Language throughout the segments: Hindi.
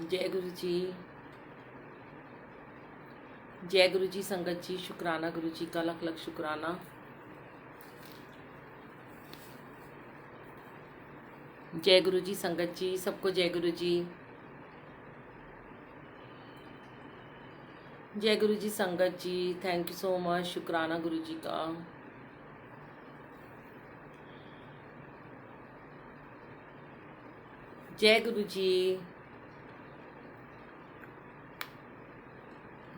जय गुरु जी। जय गुरु जी संगत जी, शुक्राना गुरु जी का लख लख शुक्राना। जय गुरु जी संगत जी, सबको जय गुरु जी। जय गुरु जी संगत जी, थैंक यू सो मच, शुक्राना गुरु जी का। जय गुरु जी।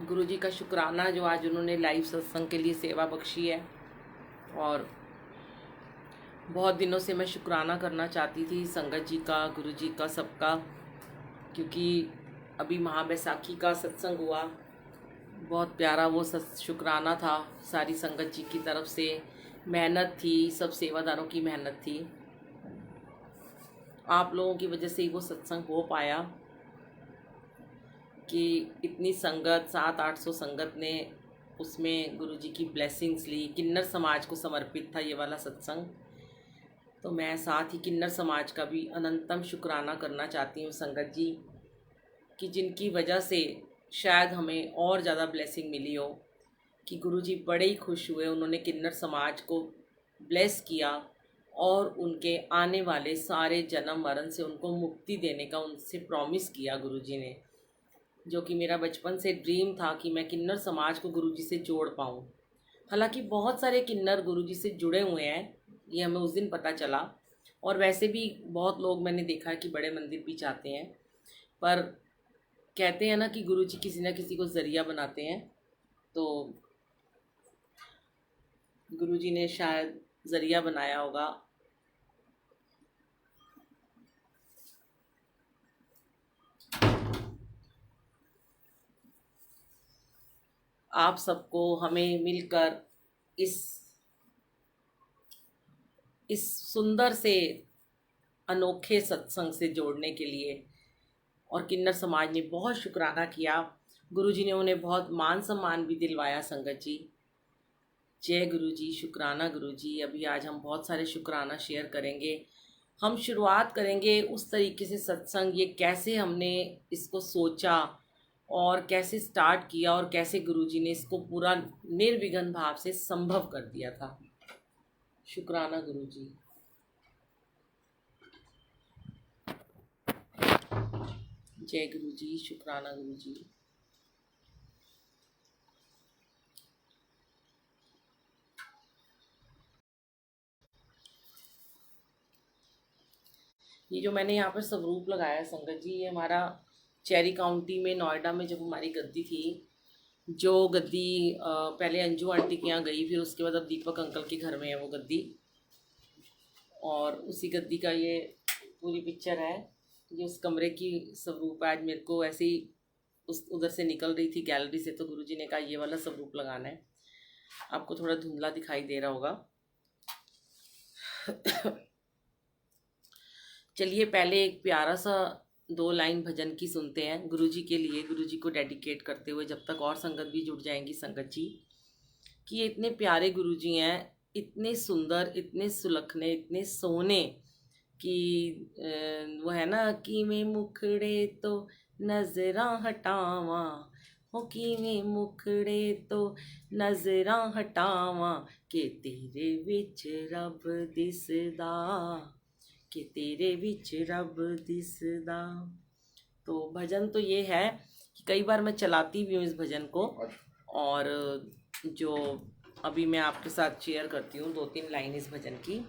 गुरु जी का शुक्राना जो आज उन्होंने लाइव सत्संग के लिए सेवा बख्शी है। और बहुत दिनों से मैं शुक्राना करना चाहती थी संगत जी का, गुरु जी का, सबका, क्योंकि अभी महाबैसाखी का सत्संग हुआ। बहुत प्यारा वो शुक्राना था, सारी संगत जी की तरफ से मेहनत थी, सब सेवादारों की मेहनत थी। आप लोगों की वजह से ही वो सत्संग हो पाया कि इतनी संगत 700-800 संगत ने उसमें गुरु जी की ब्लेसिंग्स ली। किन्नर समाज को समर्पित था ये वाला सत्संग, तो मैं साथ ही किन्नर समाज का भी अनंतम शुक्राना करना चाहती हूँ संगत जी, कि जिनकी वजह से शायद हमें और ज़्यादा ब्लेसिंग मिली हो। कि गुरु जी बड़े ही खुश हुए, उन्होंने किन्नर समाज को ब्लेस किया और उनके आने वाले सारे जन्म मरण से उनको मुक्ति देने का उनसे प्रॉमिस किया गुरु जी ने, जो कि मेरा बचपन से ड्रीम था कि मैं किन्नर समाज को गुरु जी से जोड़ पाऊँ। हालांकि बहुत सारे किन्नर गुरु जी से जुड़े हुए हैं, ये हमें उस दिन पता चला। और वैसे भी बहुत लोग मैंने देखा है कि बड़े मंदिर भी चाहते हैं, पर कहते हैं ना कि गुरु जी किसी न किसी को ज़रिया बनाते हैं। तो गुरु जी ने शायद ज़रिया बनाया होगा। आप सबको हमें मिलकर इस सुंदर से अनोखे सत्संग से जोड़ने के लिए, और किन्नर समाज ने बहुत शुक्राना किया। गुरु जी ने उन्हें बहुत मान सम्मान भी दिलवाया संगत जी। जय गुरु जी, शुक्राना गुरु जी। अभी आज हम बहुत सारे शुक्राना शेयर करेंगे। हम शुरुआत करेंगे उस तरीके से सत्संग, ये कैसे हमने इसको सोचा और कैसे स्टार्ट किया और कैसे गुरुजी ने इसको पूरा निर्विघ्न भाव से संभव कर दिया था। शुक्राना गुरुजी। जय गुरुजी, शुक्राना गुरुजी। ये जो मैंने यहाँ पर स्वरूप लगाया है संगत जी, ये हमारा चेरी काउंटी में नोएडा में जब हमारी गद्दी थी, जो गद्दी पहले अंजू आंटी के यहाँ गई, फिर उसके बाद अब दीपक अंकल के घर में है वो गद्दी, और उसी गद्दी का ये पूरी पिक्चर है। ये उस कमरे की स्वरूप आज मेरे को ऐसे ही उस उधर से निकल रही थी गैलरी से, तो गुरुजी ने कहा ये वाला स्वरूप लगाना है। आपको थोड़ा धुंधला दिखाई दे रहा होगा। चलिए पहले एक प्यारा सा 2 लाइन भजन की सुनते हैं गुरुजी के लिए, गुरुजी को डेडिकेट करते हुए, जब तक और संगत भी जुड़ जाएंगी संगत जी। कि ये इतने प्यारे गुरुजी हैं, इतने सुंदर, इतने सुलखने, इतने सोने कि वो है ना कि मैं मुखड़े तो नजरां हटावा, हो कि मैं मुखड़े तो नजरां हटावा, के तेरे विच रब दिसदा, कि तेरे विच रब दिसदा। तो भजन तो ये है कि कई बार मैं चलाती भी हूँ इस भजन को, और जो अभी मैं आपके साथ शेयर करती हूँ 2-3 लाइन इस भजन की।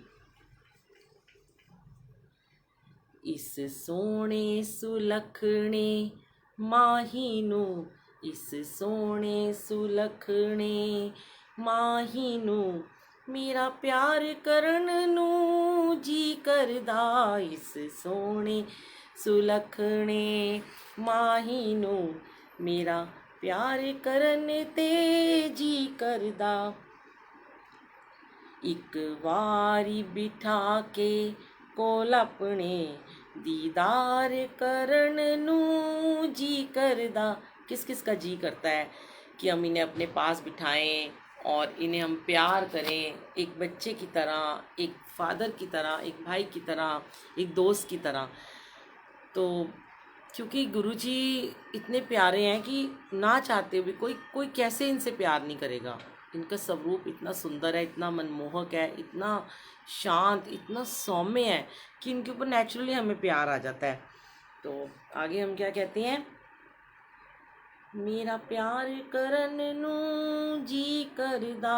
इस सोने सुलखने माहीनू, इस सोने सुलखने माहीनू, मेरा प्यार करन नू जी करदा, इस सोने सुलखने माहीनू, मेरा प्यार करन ते जी करदा। एक वारी बिठा के कोल अपने, दीदार करन नू जी करदा। किस किस का जी करता है कि हम इन्हें अपने पास बिठाएं और इन्हें हम प्यार करें, एक बच्चे की तरह, एक फादर की तरह, एक भाई की तरह, एक दोस्त की तरह। तो क्योंकि गुरुजी इतने प्यारे हैं कि ना चाहते हुए कोई कोई कैसे इनसे प्यार नहीं करेगा। इनका स्वरूप इतना सुंदर है, इतना मनमोहक है, इतना शांत, इतना सौम्य है कि इनके ऊपर नेचुरली हमें प्यार आ जाता है। तो आगे हम क्या कहते हैं, मेरा प्यार करन नू जी करदा,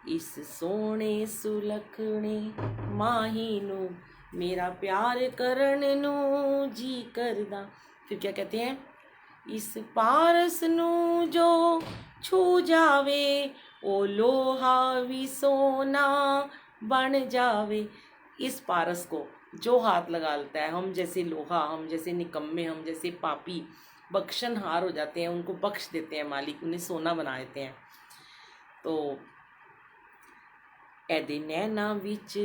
इस सोने सुलखने माही नू, मेरा प्यार करन नू जी करदा। फिर क्या कहते हैं, इस पारस नू जो छू जावे, ओ लोहा भी सोना बन जावे। इस पारस को जो हाथ लगा लेता है, हम जैसे लोहा, हम जैसे निकम्मे, हम जैसे पापी बख्शनहार हो जाते हैं, उनको बख्श देते हैं मालिक, उन्हें सोना बना देते हैं। तो एदे नैना विच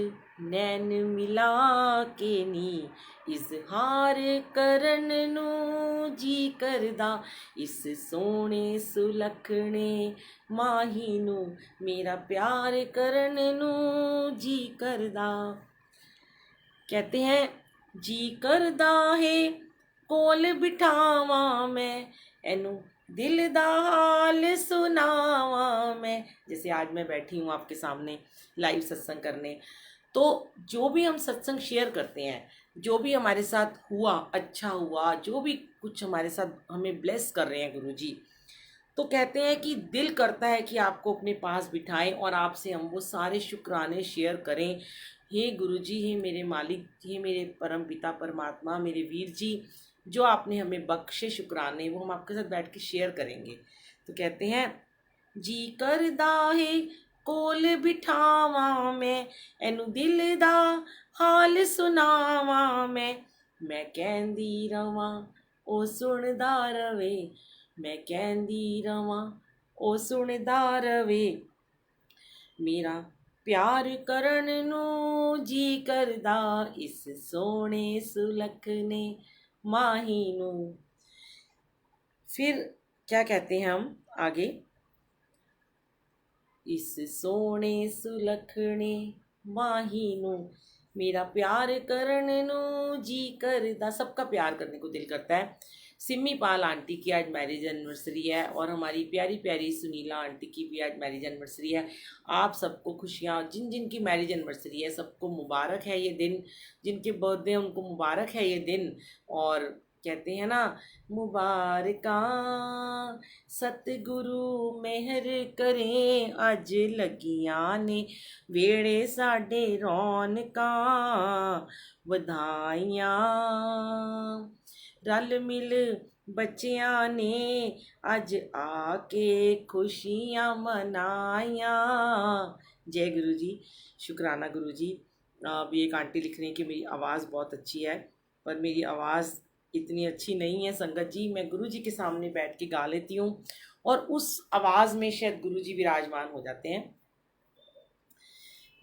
नैन मिला के नी, इजहार करन नू जी करदा, इस सोने सुलखने माही नू, मेरा प्यार करन नू जी करदा। कहते हैं, जी करदा है कोल बिठावा मैं, एनू दिल दा हाल सुनावा मैं। जैसे आज मैं बैठी हूँ आपके सामने लाइव सत्संग करने, तो जो भी हम सत्संग शेयर करते हैं, जो भी हमारे साथ हुआ, अच्छा हुआ, जो भी कुछ हमारे साथ हमें ब्लेस कर रहे हैं गुरुजी, तो कहते हैं कि दिल करता है कि आपको अपने पास बिठाएं और आपसे हम वो सारे शुक्राने शेयर करें। हे गुरुजी, हे मेरे मालिक, हे मेरे परम पिता परमात्मा, मेरे वीर जी, जो आपने हमें बख्शे शुक्राने, वो हम आपके साथ बैठ के शेयर करेंगे। तो कहते हैं, जी करदा है कोल बिठावा मैं, एनू दिल दा हाल सुनावा मैं कहंदी रवां ओ सुनदा रवे, मैं कहंदी रवां ओ सुनदा रवे, मेरा प्यार करन नू जी करदा, इस सोने सुलखने माही नू। फिर क्या कहते हैं हम आगे, इस सोने सुलखने माही नू, मेरा प्यार करन नू जी करदा। सबका प्यार करने को दिल करता है। सिमी पाल आंटी की आज मैरिज एनिवर्सरी है और हमारी प्यारी प्यारी सुनीला आंटी की भी आज मैरिज एनिवर्सरी है। आप सबको खुशियाँ, जिन जिन की मैरिज एनिवर्सरी है सबको मुबारक है ये दिन, जिनके बर्थडे हैं उनको मुबारक है ये दिन। और कहते हैं ना, मुबारका सतगुरु मेहर करें, अज लगियां ने वेड़े साडे रौनकां वधाइयां, रल मिल बच्चियां ने अज आके खुशियां मनाइयां। जय गुरु जी, शुक्राना गुरु जी। अभी एक आंटी लिख रही हैं कि मेरी आवाज़ बहुत अच्छी है, पर मेरी आवाज़ इतनी अच्छी नहीं है संगत जी। मैं गुरु जी के सामने बैठ के गा लेती हूँ और उस आवाज़ में शायद गुरु जी विराजमान हो जाते हैं।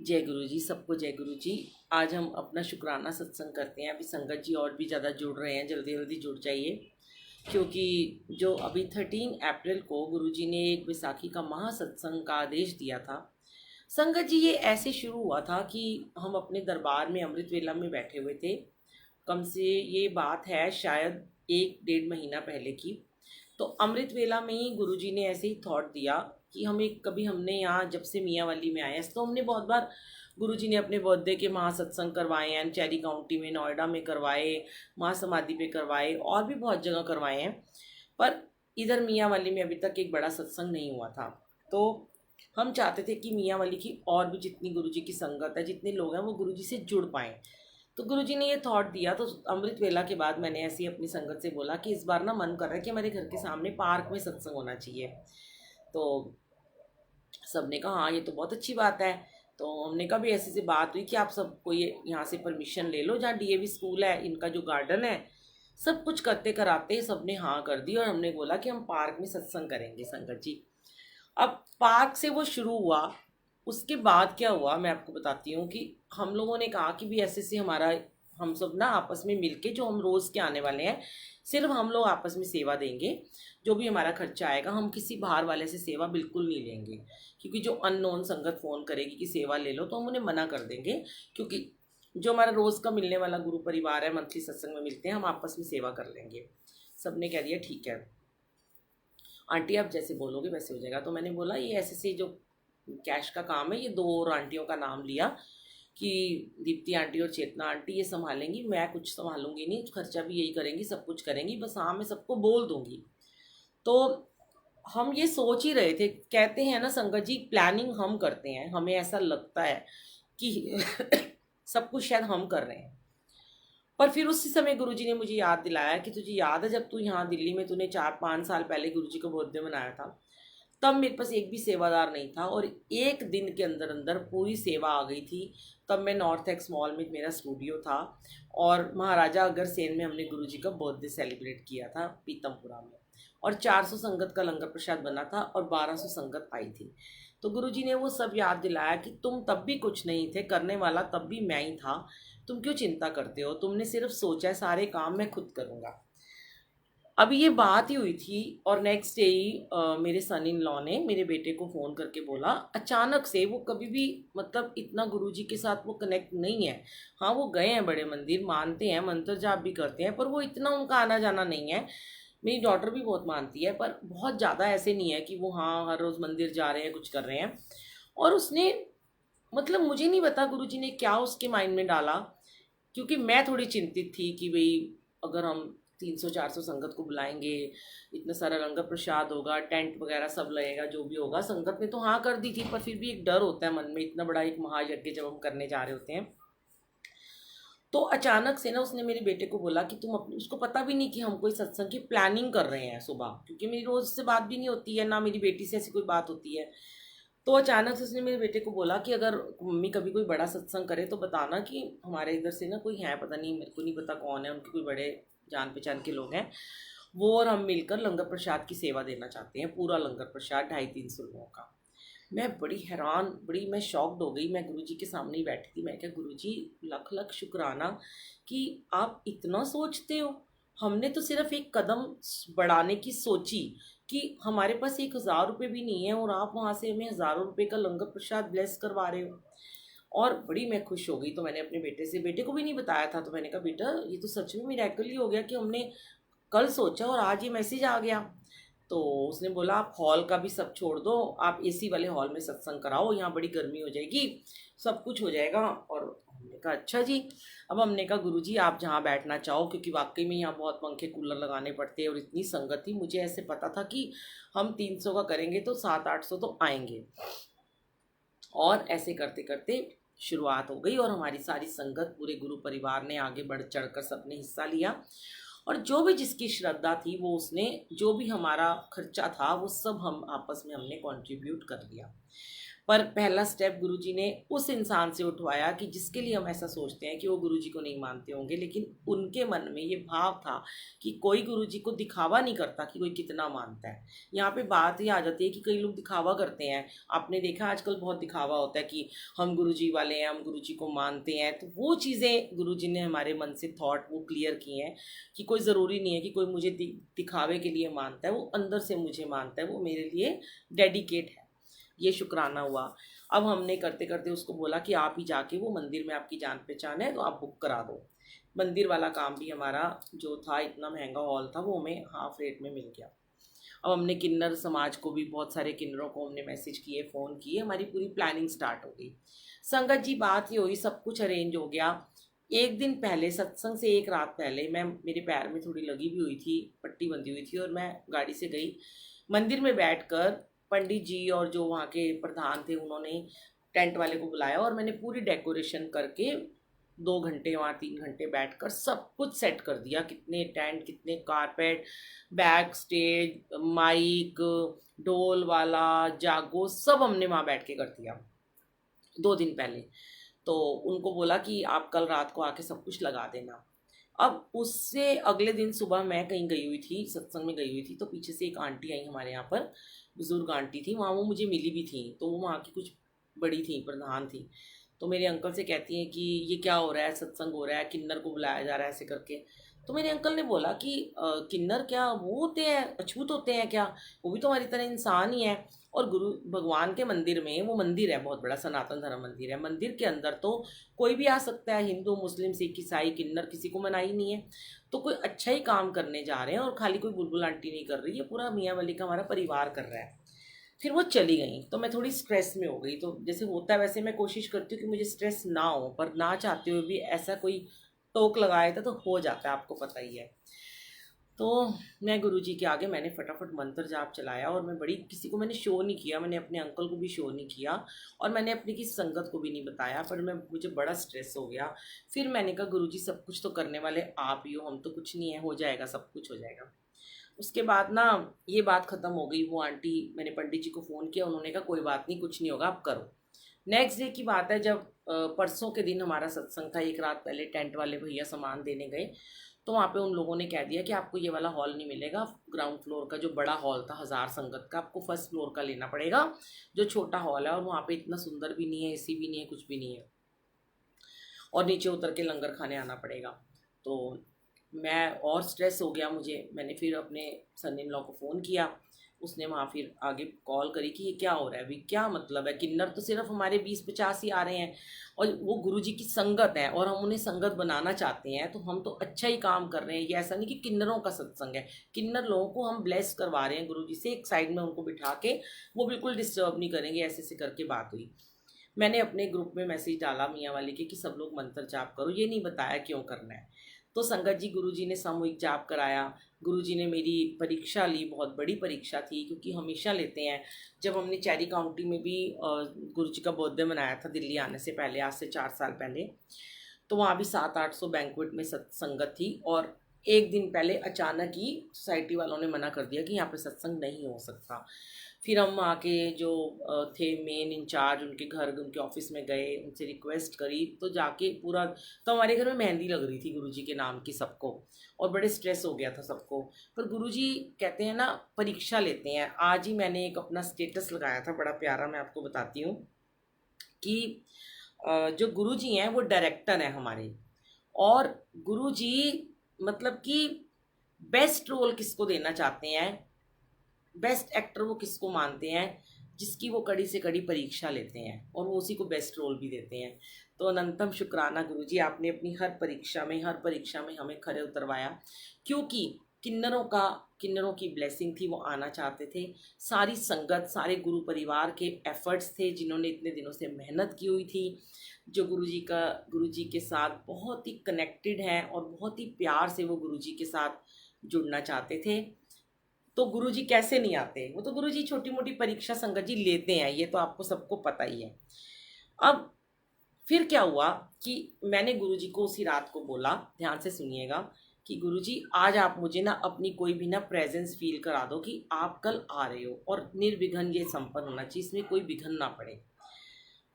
जय गुरु जी, सबको जय गुरु जी। आज हम अपना शुक्राना सत्संग करते हैं। अभी संगत जी और भी ज़्यादा जुड़ रहे हैं, जल्दी जल्दी जुड़ जाइए, क्योंकि जो अभी 13 अप्रैल को गुरु जी ने एक बैसाखी का महासत्संग का आदेश दिया था। संगत जी, ये ऐसे शुरू हुआ था कि हम अपने दरबार में अमृत वेला में बैठे हुए थे। कम से ये बात है शायद 1-1.5 महीना पहले की। तो अमृत वेला में ही गुरुजी ने ऐसे ही थॉट दिया कि हमें कभी, हमने यहाँ जब से मियांवाली में आए हैं तो हमने बहुत बार गुरुजी ने अपने बर्थडे के महासत्संग करवाए हैं, चेरी काउंटी में, नोएडा में करवाए, महासमाधि पे करवाए, और भी बहुत जगह करवाए हैं, पर इधर मियांवाली में अभी तक एक बड़ा सत्संग नहीं हुआ था। तो हम चाहते थे कि मियांवाली की और भी जितनी गुरुजी की संगत है, जितने लोग हैं, वो गुरुजी से जुड़ पाएँ। तो गुरुजी ने ये थॉट दिया। तो अमृत वेला के बाद मैंने ऐसी अपनी संगत से बोला कि इस बार ना मन कर रहा है कि हमारे घर के सामने पार्क में सत्संग होना चाहिए। तो सबने कहा हाँ, ये तो बहुत अच्छी बात है। तो हमने कहा भी ऐसी से बात हुई कि आप सबको ये यहाँ से परमिशन ले लो, जहाँ डीएवी स्कूल है, इनका जो गार्डन है, सब कुछ करते कराते सबने हाँ कर दी और हमने बोला कि हम पार्क में सत्संग करेंगे संगत जी। अब पार्क से वो शुरू हुआ। उसके बाद क्या हुआ मैं आपको बताती हूँ कि हम लोगों ने कहा कि भी ऐसे हमारा, हम सब ना आपस में मिलके, जो हम रोज़ के आने वाले हैं, सिर्फ हम लोग आपस में सेवा देंगे। जो भी हमारा खर्चा आएगा, हम किसी बाहर वाले से सेवा बिल्कुल नहीं लेंगे, क्योंकि जो अननोन संगत फ़ोन करेगी कि सेवा ले लो, तो हम उन्हें मना कर देंगे, क्योंकि जो हमारा रोज़ का मिलने वाला गुरु परिवार है, मंथली सत्संग में मिलते हैं, हम आपस में सेवा कर लेंगे। सब ने कह दिया ठीक है आंटी, आप जैसे बोलोगे वैसे हो जाएगा। तो मैंने बोला ये ऐसे जो कैश का काम है, ये 2 और आंटियों का नाम लिया कि दीप्ति आंटी और चेतना आंटी ये संभालेंगी, मैं कुछ संभालूंगी नहीं, खर्चा भी यही करेंगी, सब कुछ करेंगी, बस हाँ मैं सबको बोल दूंगी। तो हम ये सोच ही रहे थे, कहते हैं ना संगत जी, प्लानिंग हम करते हैं, हमें ऐसा लगता है कि सब कुछ शायद हम कर रहे हैं। पर फिर उसी समय गुरुजी ने मुझे याद दिलाया कि तुझे याद है जब तू यहाँ दिल्ली में तूने 4-5 साल पहले गुरुजी का बर्थडे मनाया था, तब मेरे पास एक भी सेवादार नहीं था और एक दिन के अंदर अंदर पूरी सेवा आ गई थी। तब मैं नॉर्थ एक्स मॉल में मेरा स्टूडियो था और महाराजा अग्रसेन में हमने गुरुजी का बर्थडे सेलिब्रेट किया था पीतमपुरा में, और 400 संगत का लंगर प्रसाद बना था और 1200 संगत आई थी। तो गुरुजी ने वो सब याद दिलाया कि तुम तब भी कुछ नहीं थे, करने वाला तब भी मैं ही था, तुम क्यों चिंता करते हो, तुमने सिर्फ सोचा है सारे काम मैं खुद करूँगा। अभी ये बात ही हुई थी और नेक्स्ट डे ही मेरे सन इन लॉ ने मेरे बेटे को फ़ोन करके बोला, अचानक से, वो कभी भी मतलब इतना गुरुजी के साथ वो कनेक्ट नहीं है। हाँ वो गए हैं बड़े मंदिर, मानते हैं, मंत्र जाप भी करते हैं, पर वो इतना उनका आना जाना नहीं है। मेरी डॉटर भी बहुत मानती है, पर बहुत ज़्यादा ऐसे नहीं है कि वो हाँ हर रोज़ मंदिर जा रहे हैं, कुछ कर रहे हैं। और उसने, मतलब मुझे नहीं पता गुरुजी ने क्या उसके माइंड में डाला, क्योंकि मैं थोड़ी चिंतित थी कि भाई अगर हम 300-400 संगत को बुलाएंगे, इतना सारा लंगर प्रसाद होगा, टेंट वगैरह सब लगेगा, जो भी होगा। संगत ने तो हाँ कर दी थी, पर फिर भी एक डर होता है मन में, इतना बड़ा एक महायज्ञ जब हम करने जा रहे होते हैं। तो अचानक से ना उसने मेरे बेटे को बोला कि तुम अपनी, उसको पता भी नहीं कि हम कोई सत्संग की प्लानिंग कर रहे हैं सुबह, क्योंकि मेरी रोज़ से बात भी नहीं होती है, ना मेरी बेटी से ऐसी कोई बात होती है। तो अचानक से उसने मेरे बेटे को बोला कि अगर मम्मी कभी कोई बड़ा सत्संग करे तो बताना कि हमारे इधर से ना कोई है, पता नहीं, मेरे को नहीं पता कौन है, उनके कोई बड़े जान पहचान के लोग हैं, वो और हम मिलकर लंगर प्रसाद की सेवा देना चाहते हैं, पूरा लंगर प्रसाद 250-300 लोगों का। मैं बड़ी हैरान, बड़ी मैं शॉक्ड हो गई। मैं गुरुजी के सामने ही बैठी थी। मैं क्या गुरुजी, लख लख शुक्राना कि आप इतना सोचते हो। हमने तो सिर्फ एक कदम बढ़ाने की सोची कि हमारे पास 1,000 रुपये भी नहीं है और आप वहाँ से हमें हज़ारों रुपये का लंगर प्रसाद ब्लेस करवा रहे हो। और बड़ी मैं खुश हो गई। तो मैंने अपने बेटे से, बेटे को भी नहीं बताया था, तो मैंने कहा बेटा ये तो सच में मिरेकल ही हो गया कि हमने कल सोचा और आज ये मैसेज आ गया। तो उसने बोला आप हॉल का भी सब छोड़ दो, आप एसी वाले हॉल में सत्संग कराओ, यहाँ बड़ी गर्मी हो जाएगी, सब कुछ हो जाएगा। और हमने कहा अच्छा जी। अब हमने कहा गुरुजी आप जहाँ बैठना चाहो, क्योंकि वाकई में यहाँ बहुत पंखे कूलर लगाने पड़ते हैं और इतनी संगत थी, मुझे ऐसे पता था कि हम 300 का करेंगे तो 700-800 तो आएंगे। और ऐसे करते करते शुरुआत हो गई और हमारी सारी संगत, पूरे गुरु परिवार ने आगे बढ़ चढ़ कर सबने हिस्सा लिया। और जो भी जिसकी श्रद्धा थी वो उसने, जो भी हमारा खर्चा था वो सब हम आपस में हमने कंट्रीब्यूट कर दिया। पर पहला स्टेप गुरुजी ने उस इंसान से उठवाया कि जिसके लिए हम ऐसा सोचते हैं कि वो गुरुजी को नहीं मानते होंगे, लेकिन उनके मन में ये भाव था कि कोई गुरुजी को दिखावा नहीं करता कि कोई कितना मानता है। यहाँ पे बात ये आ जाती है कि कई लोग दिखावा करते हैं। आपने देखा आजकल बहुत दिखावा होता है कि हम गुरुजी वाले हैं, हम गुरुजी को मानते हैं। तो वो चीज़ें गुरुजी ने हमारे मन से थॉट वो क्लियर किए हैं कि कोई ज़रूरी नहीं है कि कोई मुझे दिखावे के लिए मानता है, वो अंदर से मुझे मानता है, वो मेरे लिए डेडिकेट है। ये शुक्राना हुआ। अब हमने करते करते उसको बोला कि आप ही जाके, वो मंदिर में आपकी जान पहचान है तो आप बुक करा दो। मंदिर वाला काम भी हमारा जो था, इतना महंगा हॉल था, वो हमें हाफ रेट में मिल गया। अब हमने किन्नर समाज को भी, बहुत सारे किन्नरों को हमने मैसेज किए, फ़ोन किए, हमारी पूरी प्लानिंग स्टार्ट हो गई। संगत जी बात ये हुई, सब कुछ अरेंज हो गया। एक दिन पहले, सत्संग से एक रात पहले, मैं, मेरे पैर में थोड़ी लगी भी हुई थी, पट्टी बंधी हुई थी, और मैं गाड़ी से गई। मंदिर में बैठकर पंडित जी और जो वहाँ के प्रधान थे उन्होंने टेंट वाले को बुलाया और मैंने पूरी डेकोरेशन करके 2 घंटे वहाँ, 3 घंटे बैठकर सब कुछ सेट कर दिया। कितने टेंट, कितने कारपेट, बैक स्टेज, माइक, ढोल वाला, जागो, सब हमने वहाँ बैठ के कर दिया 2 दिन पहले। तो उनको बोला कि आप कल रात को आके सब कुछ लगा देना। अब उससे अगले दिन सुबह मैं कहीं गई हुई थी, सत्संग में गई हुई थी, तो पीछे से एक आंटी आई हमारे यहाँ पर, बुजुर्ग आंटी थी, वहाँ वो मुझे मिली भी थी। तो वो वहाँ की कुछ बड़ी थी, प्रधान थी। तो मेरे अंकल से कहती हैं कि ये क्या हो रहा है, सत्संग हो रहा है, किन्नर को बुलाया जा रहा है, ऐसे करके। तो मेरे अंकल ने बोला कि किन्नर क्या वो होते हैं, अछूत होते हैं क्या, वो भी तो हमारी तरह इंसान ही है। और गुरु भगवान के मंदिर में, वो मंदिर है बहुत बड़ा, सनातन धर्म मंदिर है, मंदिर के अंदर तो कोई भी आ सकता है, हिंदू मुस्लिम सिख ईसाई किन्नर, किसी को मनाही नहीं है। तो कोई अच्छा ही काम करने जा रहे हैं और खाली कोई बुलबुल आंटी नहीं कर रही है, पूरा मियाँ वली का हमारा परिवार कर रहा है। फिर वो चली गई तो मैं थोड़ी स्ट्रेस में हो गई। तो जैसे होता है वैसे मैं कोशिश करती हूँ कि मुझे स्ट्रेस ना हो, पर ना चाहते हुए भी ऐसा कोई टोक लगाया था तो हो जाता है, आपको पता ही है। तो मैं गुरुजी के आगे मैंने फटाफट मंत्र जाप चलाया, और मैं बड़ी, किसी को मैंने शो नहीं किया, मैंने अपने अंकल को भी शो नहीं किया, और मैंने अपनी किसी संगत को भी नहीं बताया, पर मुझे बड़ा स्ट्रेस हो गया। फिर मैंने कहा गुरुजी सब कुछ तो करने वाले आप ही हो, हम तो कुछ नहीं है, हो जाएगा, सब कुछ हो जाएगा। उसके बाद ना ये बात ख़त्म हो गई। वो आंटी, मैंने पंडित जी को फ़ोन किया, उन्होंने कहा कोई बात नहीं, कुछ नहीं होगा, आप करो। नेक्स्ट डे की बात है, जब परसों के दिन हमारा सत्संग था, एक रात पहले टेंट वाले भैया सामान देने गए, तो वहाँ पे उन लोगों ने कह दिया कि आपको ये वाला हॉल नहीं मिलेगा, ग्राउंड फ्लोर का जो बड़ा हॉल था 1000 संगत का, आपको फर्स्ट फ्लोर का लेना पड़ेगा, जो छोटा हॉल है, और वहाँ पे इतना सुंदर भी नहीं है, एसी भी नहीं है, कुछ भी नहीं है, और नीचे उतर के लंगर खाने आना पड़ेगा। तो मैं और स्ट्रेस हो गया मुझे। मैंने फिर अपने सन इन लॉ को फ़ोन किया, उसने वहाँ फिर आगे कॉल करी कि ये क्या हो रहा है अभी, क्या मतलब है, किन्नर तो सिर्फ हमारे 20-50 ही आ रहे हैं, और वो गुरुजी की संगत है, और हम उन्हें संगत बनाना चाहते हैं, तो हम तो अच्छा ही काम कर रहे हैं। ये ऐसा नहीं कि किन्नरों का सत्संग है, किन्नर लोगों को हम ब्लेस करवा रहे हैं गुरुजी से, एक साइड में उनको बिठा के, वो बिल्कुल डिस्टर्ब नहीं करेंगे, ऐसे ऐसे करके बात हुई। मैंने अपने ग्रुप में मैसेज डाला मियाँ वाले के कि सब लोग मंत्र जाप करो, ये नहीं बताया क्यों करना है। तो संगत जी, गुरुजी ने सामूहिक जाप कराया। गुरुजी ने मेरी परीक्षा ली, बहुत बड़ी परीक्षा थी, क्योंकि हमेशा लेते हैं। जब हमने चेरी काउंटी में भी गुरुजी का बर्थडे मनाया था दिल्ली आने से पहले, आज से 4 साल पहले, तो वहाँ भी 700-800 बैंक्वेट में संगत थी, और एक दिन पहले अचानक ही सोसाइटी वालों ने मना कर दिया कि यहाँ पे सत्संग नहीं हो सकता। फिर हम आके जो थे मेन इंचार्ज, उनके घर, उनके ऑफिस में गए, उनसे रिक्वेस्ट करी, तो जाके पूरा, तो हमारे घर में मेहंदी लग रही थी गुरुजी के नाम की सबको, और बड़े स्ट्रेस हो गया था सबको। पर गुरुजी कहते हैं ना, परीक्षा लेते हैं। आज ही मैंने एक अपना स्टेटस लगाया था बड़ा प्यारा, मैं आपको बताती हूँ कि जो गुरुजी हैं वो डायरेक्टर हैं हमारे, और गुरुजी मतलब कि बेस्ट रोल किसको देना चाहते हैं, बेस्ट एक्टर वो किसको मानते हैं, जिसकी वो कड़ी से कड़ी परीक्षा लेते हैं, और वो उसी को बेस्ट रोल भी देते हैं। तो अनंतम शुक्राना गुरुजी, आपने अपनी हर परीक्षा में हमें खरे उतरवाया, क्योंकि किन्नरों की ब्लेसिंग थी, वो आना चाहते थे। सारी संगत, सारे गुरु परिवार के एफर्ट्स थे, जिन्होंने इतने दिनों से मेहनत की हुई थी, जो गुरुजी के साथ बहुत ही कनेक्टेड हैं, और बहुत ही प्यार से वो गुरुजी के साथ जुड़ना चाहते थे। तो गुरुजी कैसे नहीं आते, वो तो गुरुजी छोटी मोटी परीक्षा संगत जी लेते हैं, ये तो आपको सबको पता ही है। अब फिर क्या हुआ कि मैंने गुरुजी को उसी रात को बोला, ध्यान से सुनिएगा, कि गुरुजी आज आप मुझे ना अपनी कोई भी ना प्रेजेंस फील करा दो कि आप कल आ रहे हो, और निर्विघ्न ये संपन्न होना चाहिए, इसमें कोई विघ्न ना पड़े।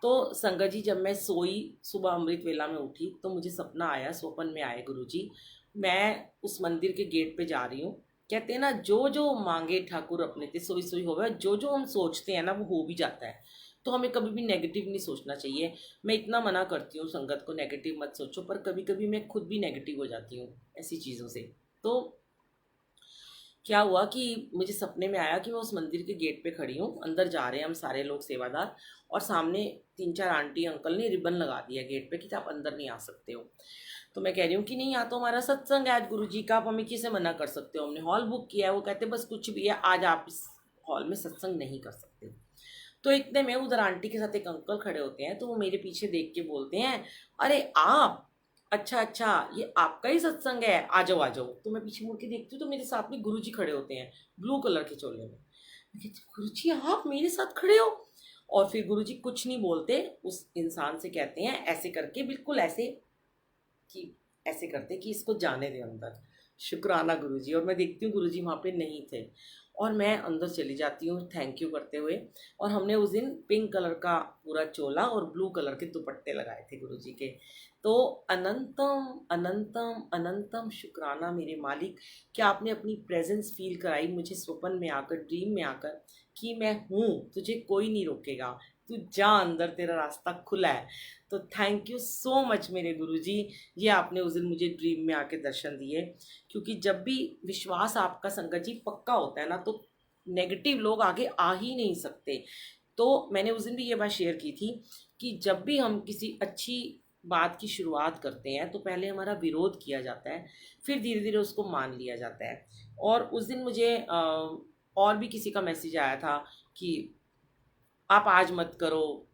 तो संगत जी, जब मैं सोई, सुबह अमृत वेला में उठी, तो मुझे सपना आया, स्वप्न में आए गुरुजी, मैं उस मंदिर के गेट पे जा रही हूँ। कहते हैं ना, जो जो मांगे ठाकुर अपने ते सोई सोई होवे, जो जो हम सोचते हैं ना वो हो भी जाता है। तो हमें कभी भी नेगेटिव नहीं सोचना चाहिए। मैं इतना मना करती हूँ संगत को, नेगेटिव मत सोचो, पर कभी कभी मैं खुद भी नेगेटिव हो जाती हूँ ऐसी चीज़ों से। तो क्या हुआ कि मुझे सपने में आया कि मैं उस मंदिर के गेट पे खड़ी हूँ, अंदर जा रहे हैं हम सारे लोग सेवादार, और सामने 3-4 आंटी अंकल ने रिबन लगा दिया गेट पे कि आप अंदर नहीं आ सकते हो। तो मैं कह रही हूँ कि नहीं, यहाँ तो हमारा सत्संग है आज गुरुजी का, आप हमें किसे मना कर सकते हो, हमने हॉल बुक किया है। वो कहते बस कुछ भी है, आज आप इस हॉल में सत्संग नहीं कर सकते। तो इतने में उधर आंटी के साथ एक अंकल खड़े होते हैं, तो वो मेरे पीछे देख के बोलते हैं, अरे आप, अच्छा अच्छा, ये आपका ही सत्संग है, आ जाओ आ जाओ। तो मैं पीछे मुड़ के देखती हूँ, तो मेरे साथ में गुरुजी खड़े होते हैं, ब्लू कलर के चोले में। मैं कहती हूँ, गुरुजी आप मेरे साथ खड़े हो? और फिर गुरुजी कुछ नहीं बोलते, उस इंसान से कहते हैं ऐसे करके, बिल्कुल ऐसे कि ऐसे करते कि इसको जाने दे अंदर, शुक्राना गुरुजी। और मैं देखती हूँ गुरुजी वहाँ पे नहीं थे, और मैं अंदर चली जाती हूँ थैंक यू करते हुए। और हमने उस दिन पिंक कलर का पूरा चोला और ब्लू कलर के दुपट्टे लगाए थे गुरुजी के। तो अनंतम अनंतम अनंतम शुक्राना मेरे मालिक, कि आपने अपनी प्रेजेंस फील कराई मुझे स्वप्न में आकर, ड्रीम में आकर, कि मैं हूँ, तुझे कोई नहीं रोकेगा, तू जा अंदर, तेरा रास्ता खुला है। तो थैंक यू सो मच मेरे गुरुजी, ये आपने उस दिन मुझे ड्रीम में आके दर्शन दिए। क्योंकि जब भी विश्वास आपका संगत जी पक्का होता है ना, तो नेगेटिव लोग आगे आ ही नहीं सकते। तो मैंने उस दिन भी ये बात शेयर की थी कि जब भी हम किसी अच्छी बात की शुरुआत करते हैं तो पहले हमारा विरोध किया जाता है, फिर धीरे धीरे उसको मान लिया जाता है। और उस दिन मुझे और भी किसी का मैसेज आया था कि आप आज मत करो,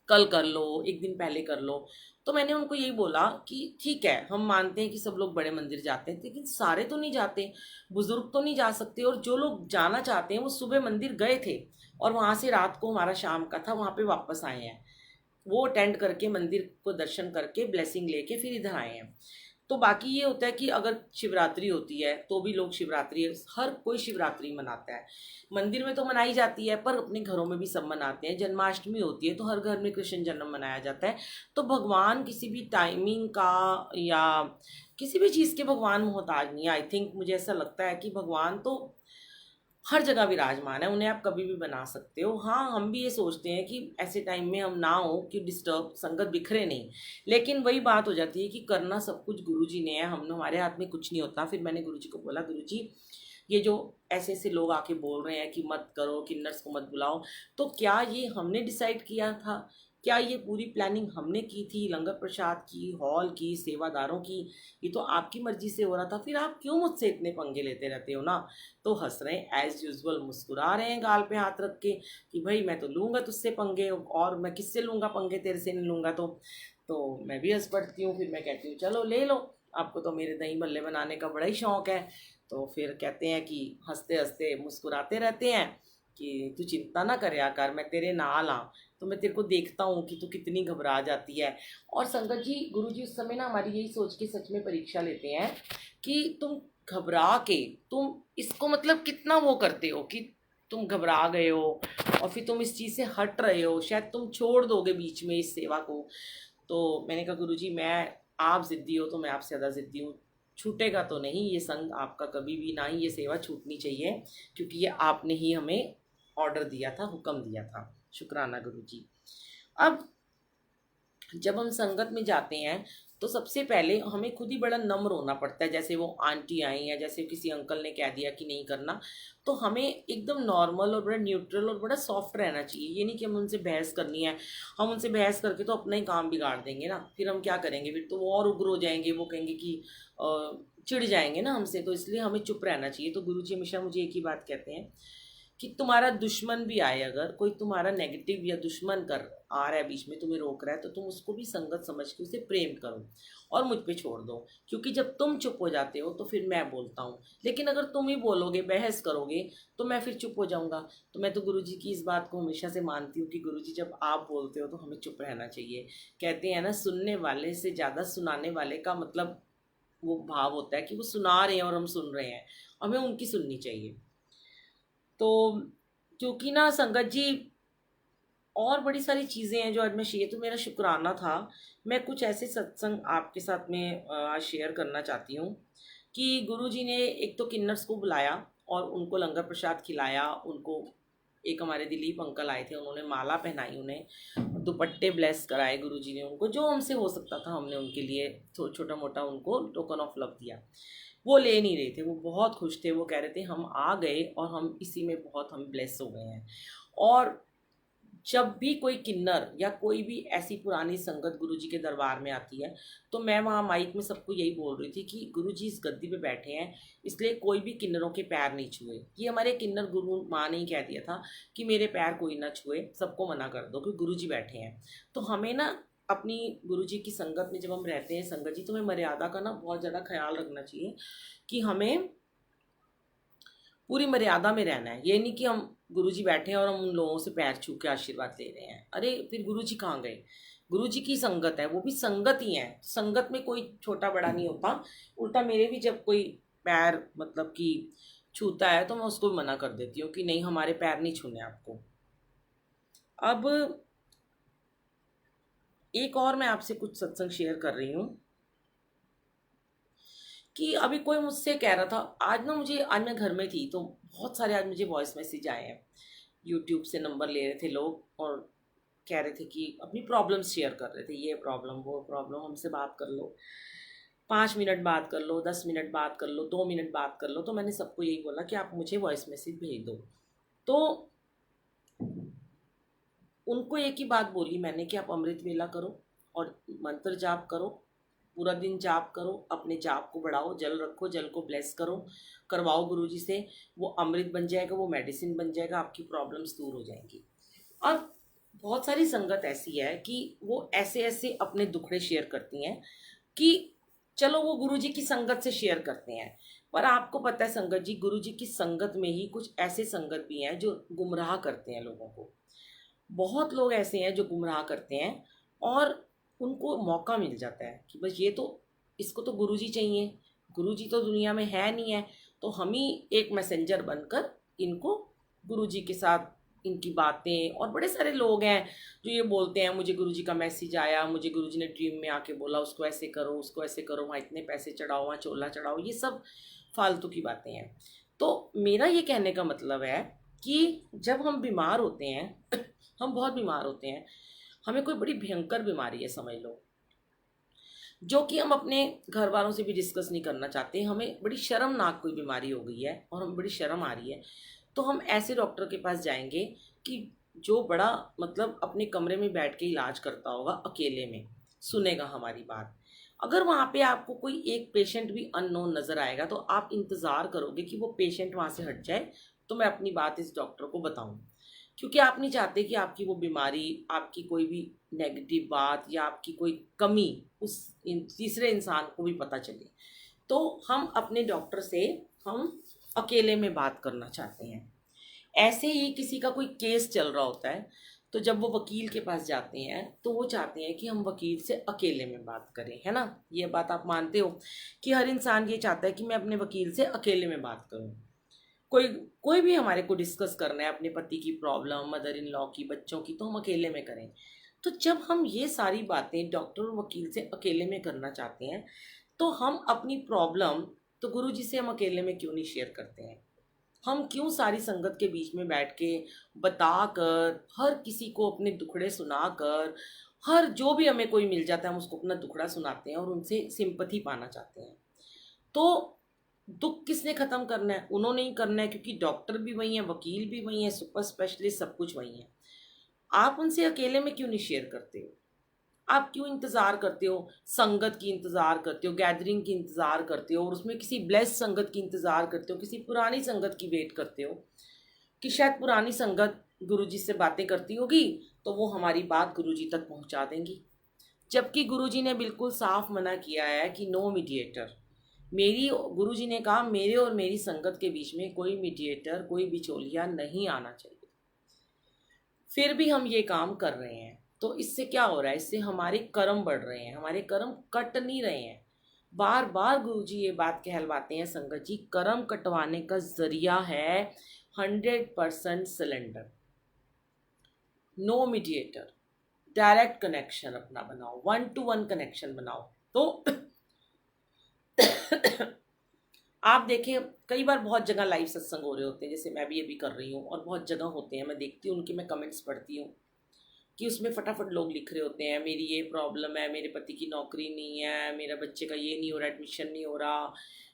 कल कर लो, एक दिन पहले कर लो। तो मैंने उनको यही बोला कि ठीक है, हम मानते हैं कि सब लोग बड़े मंदिर जाते हैं, लेकिन सारे तो नहीं जाते, बुजुर्ग तो नहीं जा सकते। और जो लोग जाना चाहते हैं वो सुबह मंदिर गए थे और वहाँ से रात को हमारा शाम का था, वहाँ पे वापस आए हैं। वो अटेंड करके मंदिर को दर्शन करके ब्लेसिंग लेके फिर इधर आए हैं। तो बाकी ये होता है कि अगर शिवरात्रि होती है तो भी लोग शिवरात्रि, हर कोई शिवरात्रि मनाता है। मंदिर में तो मनाई जाती है पर अपने घरों में भी सब मनाते हैं। जन्माष्टमी होती है तो हर घर में कृष्ण जन्म मनाया जाता है। तो भगवान किसी भी टाइमिंग का या किसी भी चीज़ के भगवान मोहताज नहीं है। आई थिंक मुझे ऐसा लगता है कि भगवान तो हर जगह विराजमान है, उन्हें आप कभी भी बना सकते हो। हाँ, हम भी ये सोचते हैं कि ऐसे टाइम में हम ना हो कि डिस्टर्ब, संगत बिखरे नहीं। लेकिन वही बात हो जाती है कि करना सब कुछ गुरु जी ने है, हम हमारे हाथ में कुछ नहीं होता। फिर मैंने गुरु जी को बोला, गुरु जी ये जो ऐसे ऐसे लोग आके बोल रहे हैं कि मत करो, किन्नर्स को मत बुलाओ, तो क्या ये हमने डिसाइड किया था? क्या ये पूरी प्लानिंग हमने की थी? लंगर प्रसाद की, हॉल की, सेवादारों की, ये तो आपकी मर्जी से हो रहा था, फिर आप क्यों मुझसे इतने पंगे लेते रहते हो ना? तो हंस रहे हैं एज यूजुअल, मुस्कुरा रहे हैं गाल पे हाथ रख के कि भाई मैं तो लूँगा तुझसे पंगे, और मैं किससे लूँगा पंगे, तेरे से नहीं लूँगा। तो मैं भी हंस पड़ती हूँ। फिर मैं कहती हूँ चलो ले लो, आपको तो मेरे दही भल्ले बनाने का बड़ा ही शौक है। तो फिर कहते हैं कि हंसते हंसते मुस्कुराते रहते हैं कि तू चिंता ना करया कर, मैं तेरे नाल हाँ। तो मैं तेरे को देखता हूँ कि तू कितनी घबरा जाती है। और संगत जी, गुरु जी उस समय ना हमारी यही सोच के सच में परीक्षा लेते हैं कि तुम घबरा के, तुम इसको मतलब कितना वो करते हो कि तुम घबरा गए हो और फिर तुम इस चीज़ से हट रहे हो, शायद तुम छोड़ दोगे बीच में इस सेवा को। तो मैंने कहा गुरु जी, मैं, आप ज़िद्दी हो तो मैं आपसे ज़्यादा ज़िद्दी हूँ, छूटेगा तो नहीं ये संग आपका कभी भी, ना ही ये सेवा छूटनी चाहिए, क्योंकि ये आपने ही हमें ऑर्डर दिया था, हुक्म दिया था। शुक्राना गुरु जी। अब जब हम संगत में जाते हैं तो सबसे पहले हमें खुद ही बड़ा नम्र होना पड़ता है। जैसे वो आंटी आई हैं, जैसे किसी अंकल ने कह दिया कि नहीं करना, तो हमें एकदम नॉर्मल और बड़ा न्यूट्रल और बड़ा सॉफ्ट रहना चाहिए। ये नहीं कि हम उनसे बहस करनी है, हम उनसे बहस करके तो अपना ही काम बिगाड़ देंगे ना। फिर हम क्या करेंगे, फिर तो वो और उग्र हो जाएंगे, वो कहेंगे कि चिढ़ जाएंगे ना हमसे। तो इसलिए हमें चुप रहना चाहिए। तो गुरु जी हमेशा मुझे एक ही बात कहते हैं कि तुम्हारा दुश्मन भी आए, अगर कोई तुम्हारा नेगेटिव या दुश्मन कर आ रहा है बीच में, तुम्हें रोक रहा है, तो तुम उसको भी संगत समझ के उसे प्रेम करो और मुझ पे छोड़ दो। क्योंकि जब तुम चुप हो जाते हो तो फिर मैं बोलता हूँ, लेकिन अगर तुम ही बोलोगे, बहस करोगे, तो मैं फिर चुप हो जाऊंगा। तो मैं तो गुरुजी की इस बात को हमेशा से मानती हूँ कि गुरुजी जब आप बोलते हो तो हमें चुप रहना चाहिए। कहते हैं ना, सुनने वाले से ज़्यादा सुनाने वाले का मतलब वो भाव होता है कि वो सुना रहे हैं और हम सुन रहे हैं, हमें उनकी सुननी चाहिए। तो क्योंकि ना संगत जी, और बड़ी सारी चीज़ें हैं जो आज मैं शेयर, तो मेरा शुक्राना था। मैं कुछ ऐसे सत्संग आपके साथ में आज शेयर करना चाहती हूँ कि गुरु जी ने एक तो किन्नर्स को बुलाया और उनको लंगर प्रसाद खिलाया। उनको एक हमारे दिलीप अंकल आए थे, उन्होंने माला पहनाई, उन्हें दुपट्टे ब्लेस कराए गुरु जी ने उनको, जो हमसे हो सकता था हमने उनके लिए छोटा मोटा उनको टोकन ऑफ लव दिया। वो ले नहीं रहे थे, वो बहुत खुश थे, वो कह रहे थे हम आ गए और हम इसी में बहुत हम ब्लेस हो गए हैं। और जब भी कोई किन्नर या कोई भी ऐसी पुरानी संगत गुरुजी के दरबार में आती है, तो मैं वहाँ माइक में सबको यही बोल रही थी कि गुरुजी इस गद्दी पे बैठे हैं, इसलिए कोई भी किन्नरों के पैर नहीं छुए। ये हमारे किन्नर गुरु माँ ने ही कह दिया था कि मेरे पैर कोई ना छुए, सबको मना कर दो कि गुरुजी बैठे हैं। तो हमें ना अपनी गुरुजी की संगत में जब हम रहते हैं संगत जी, तो हमें मर्यादा का ना बहुत ज़्यादा ख्याल रखना चाहिए कि हमें पूरी मर्यादा में रहना है। ये नहीं कि हम गुरुजी बैठे हैं और हम उन लोगों से पैर छू के आशीर्वाद ले रहे हैं। अरे फिर गुरुजी कहाँ गए? गुरुजी की संगत है, वो भी संगत ही है। संगत में कोई छोटा बड़ा नहीं होता। उल्टा मेरे भी जब कोई पैर मतलब कि छूता है तो मैं उसको भी मना कर देती हूँ कि नहीं, हमारे पैर नहीं छूने आपको। अब एक और मैं आपसे कुछ सत्संग शेयर कर रही हूँ कि अभी कोई मुझसे कह रहा था, आज ना मुझे, आज मैं घर में थी तो बहुत सारे आज मुझे वॉइस मैसेज आए हैं। यूट्यूब से नंबर ले रहे थे लोग और कह रहे थे कि अपनी प्रॉब्लम्स शेयर कर रहे थे, ये प्रॉब्लम वो प्रॉब्लम, हमसे बात कर लो। 5 मिनट बात कर लो, 10 मिनट बात कर लो, 2 मिनट बात कर लो। तो मैंने सबको यही बोला कि आप मुझे वॉइस मैसेज भेज दो। तो उनको एक ही बात बोली मैंने कि आप अमृत वेला करो और मंत्र जाप करो, पूरा दिन जाप करो, अपने जाप को बढ़ाओ, जल रखो, जल को ब्लेस करो, करवाओ गुरुजी से। वो अमृत बन जाएगा, वो मेडिसिन बन जाएगा, आपकी प्रॉब्लम्स दूर हो जाएंगी। और बहुत सारी संगत ऐसी है कि वो ऐसे ऐसे अपने दुखड़े शेयर करती हैं कि चलो वो गुरुजी की संगत से शेयर करते हैं। पर आपको पता है संगत जी, गुरुजी की संगत में ही कुछ ऐसे संगत भी हैं जो गुमराह करते हैं लोगों को। बहुत लोग ऐसे हैं जो गुमराह करते हैं और उनको मौका मिल जाता है कि बस ये तो, इसको तो गुरुजी चाहिए, गुरुजी तो दुनिया में है नहीं है, तो हम ही एक मैसेंजर बनकर इनको गुरुजी के साथ इनकी बातें। और बड़े सारे लोग हैं जो ये बोलते हैं मुझे गुरुजी का मैसेज आया, मुझे गुरुजी ने ड्रीम में आके बोला उसको ऐसे करो, उसको ऐसे करो, वहाँ इतने पैसे चढ़ाओ, वहाँ चोला चढ़ाओ। ये सब फालतू की बातें हैं। तो मेरा ये कहने का मतलब है कि जब हम बीमार होते हैं हम बहुत बीमार होते हैं, हमें कोई बड़ी भयंकर बीमारी है समझ लो, जो कि हम अपने घर वालों से भी डिस्कस नहीं करना चाहते, हमें बड़ी शर्मनाक कोई बीमारी हो गई है और हमें बड़ी शर्म आ रही है, तो हम ऐसे डॉक्टर के पास जाएंगे कि जो बड़ा मतलब अपने कमरे में बैठ के इलाज करता होगा, अकेले में सुनेगा हमारी बात। अगर वहाँ पे आपको कोई एक पेशेंट भी अननोन नज़र आएगा तो आप इंतज़ार करोगे कि वो पेशेंट वहाँ से हट जाए तो मैं अपनी बात इस डॉक्टर को बताऊँ, क्योंकि आप नहीं चाहते कि आपकी वो बीमारी, आपकी कोई भी नेगेटिव बात या आपकी कोई कमी उस तीसरे इंसान को भी पता चले। तो हम अपने डॉक्टर से हम अकेले में बात करना चाहते हैं। ऐसे ही किसी का कोई केस चल रहा होता है तो जब वो वकील के पास जाते हैं तो वो चाहते हैं कि हम वकील से अकेले में बात करें, है ना। ये बात आप मानते हो कि हर इंसान ये चाहता है कि मैं अपने वकील से अकेले में बात करूं। कोई कोई भी हमारे को डिस्कस करना है अपने पति की प्रॉब्लम, मदर इन लॉ की, बच्चों की, तो हम अकेले में करें। तो जब हम ये सारी बातें डॉक्टर और वकील से अकेले में करना चाहते हैं तो हम अपनी प्रॉब्लम तो गुरु जी से हम अकेले में क्यों नहीं शेयर करते हैं। हम क्यों सारी संगत के बीच में बैठ के बताकर, हर किसी को अपने दुखड़े सुनाकर, हर जो भी हमें कोई मिल जाता है हम उसको अपना दुखड़ा सुनाते हैं और उनसे सिंपथी पाना चाहते हैं। तो दुख किसने ख़त्म करना है, उन्होंने ही करना है, क्योंकि डॉक्टर भी वही है, वकील भी वही है, सुपर स्पेशलिस्ट सब कुछ वही है। आप उनसे अकेले में क्यों नहीं शेयर करते हो। आप क्यों इंतज़ार करते हो, संगत की इंतज़ार करते हो, गैदरिंग की इंतज़ार करते हो और उसमें किसी ब्लेस संगत की इंतज़ार करते हो, किसी पुरानी संगत की वेट करते हो कि शायद पुरानी संगत गुरुजी से बातें करती होगी तो वो हमारी बात गुरुजी तक पहुंचा देंगी। जबकि गुरुजी ने बिल्कुल साफ मना किया है कि नो मीडिएटर। मेरी गुरुजी ने कहा मेरे और मेरी संगत के बीच में कोई मीडिएटर, कोई बिचौलिया नहीं आना चाहिए। फिर भी हम ये काम कर रहे हैं तो इससे क्या हो रहा है, इससे हमारे कर्म बढ़ रहे हैं, हमारे कर्म कट नहीं रहे हैं। बार बार गुरुजी ये बात कहलवाते हैं संगत जी, कर्म कटवाने का जरिया है 100% cylinder, no mediator, direct connection अपना बनाओ, 1-to-1 कनेक्शन बनाओ। तो आप देखें कई बार बहुत जगह लाइव सत्संग हो रहे होते हैं, जैसे मैं भी अभी कर रही हूँ और बहुत जगह होते हैं, मैं देखती हूँ उनके, मैं कमेंट्स पढ़ती हूँ कि उसमें फटाफट लोग लिख रहे होते हैं मेरी ये प्रॉब्लम है, मेरे पति की नौकरी नहीं है, मेरा बच्चे का ये नहीं हो रहा, एडमिशन नहीं हो रहा,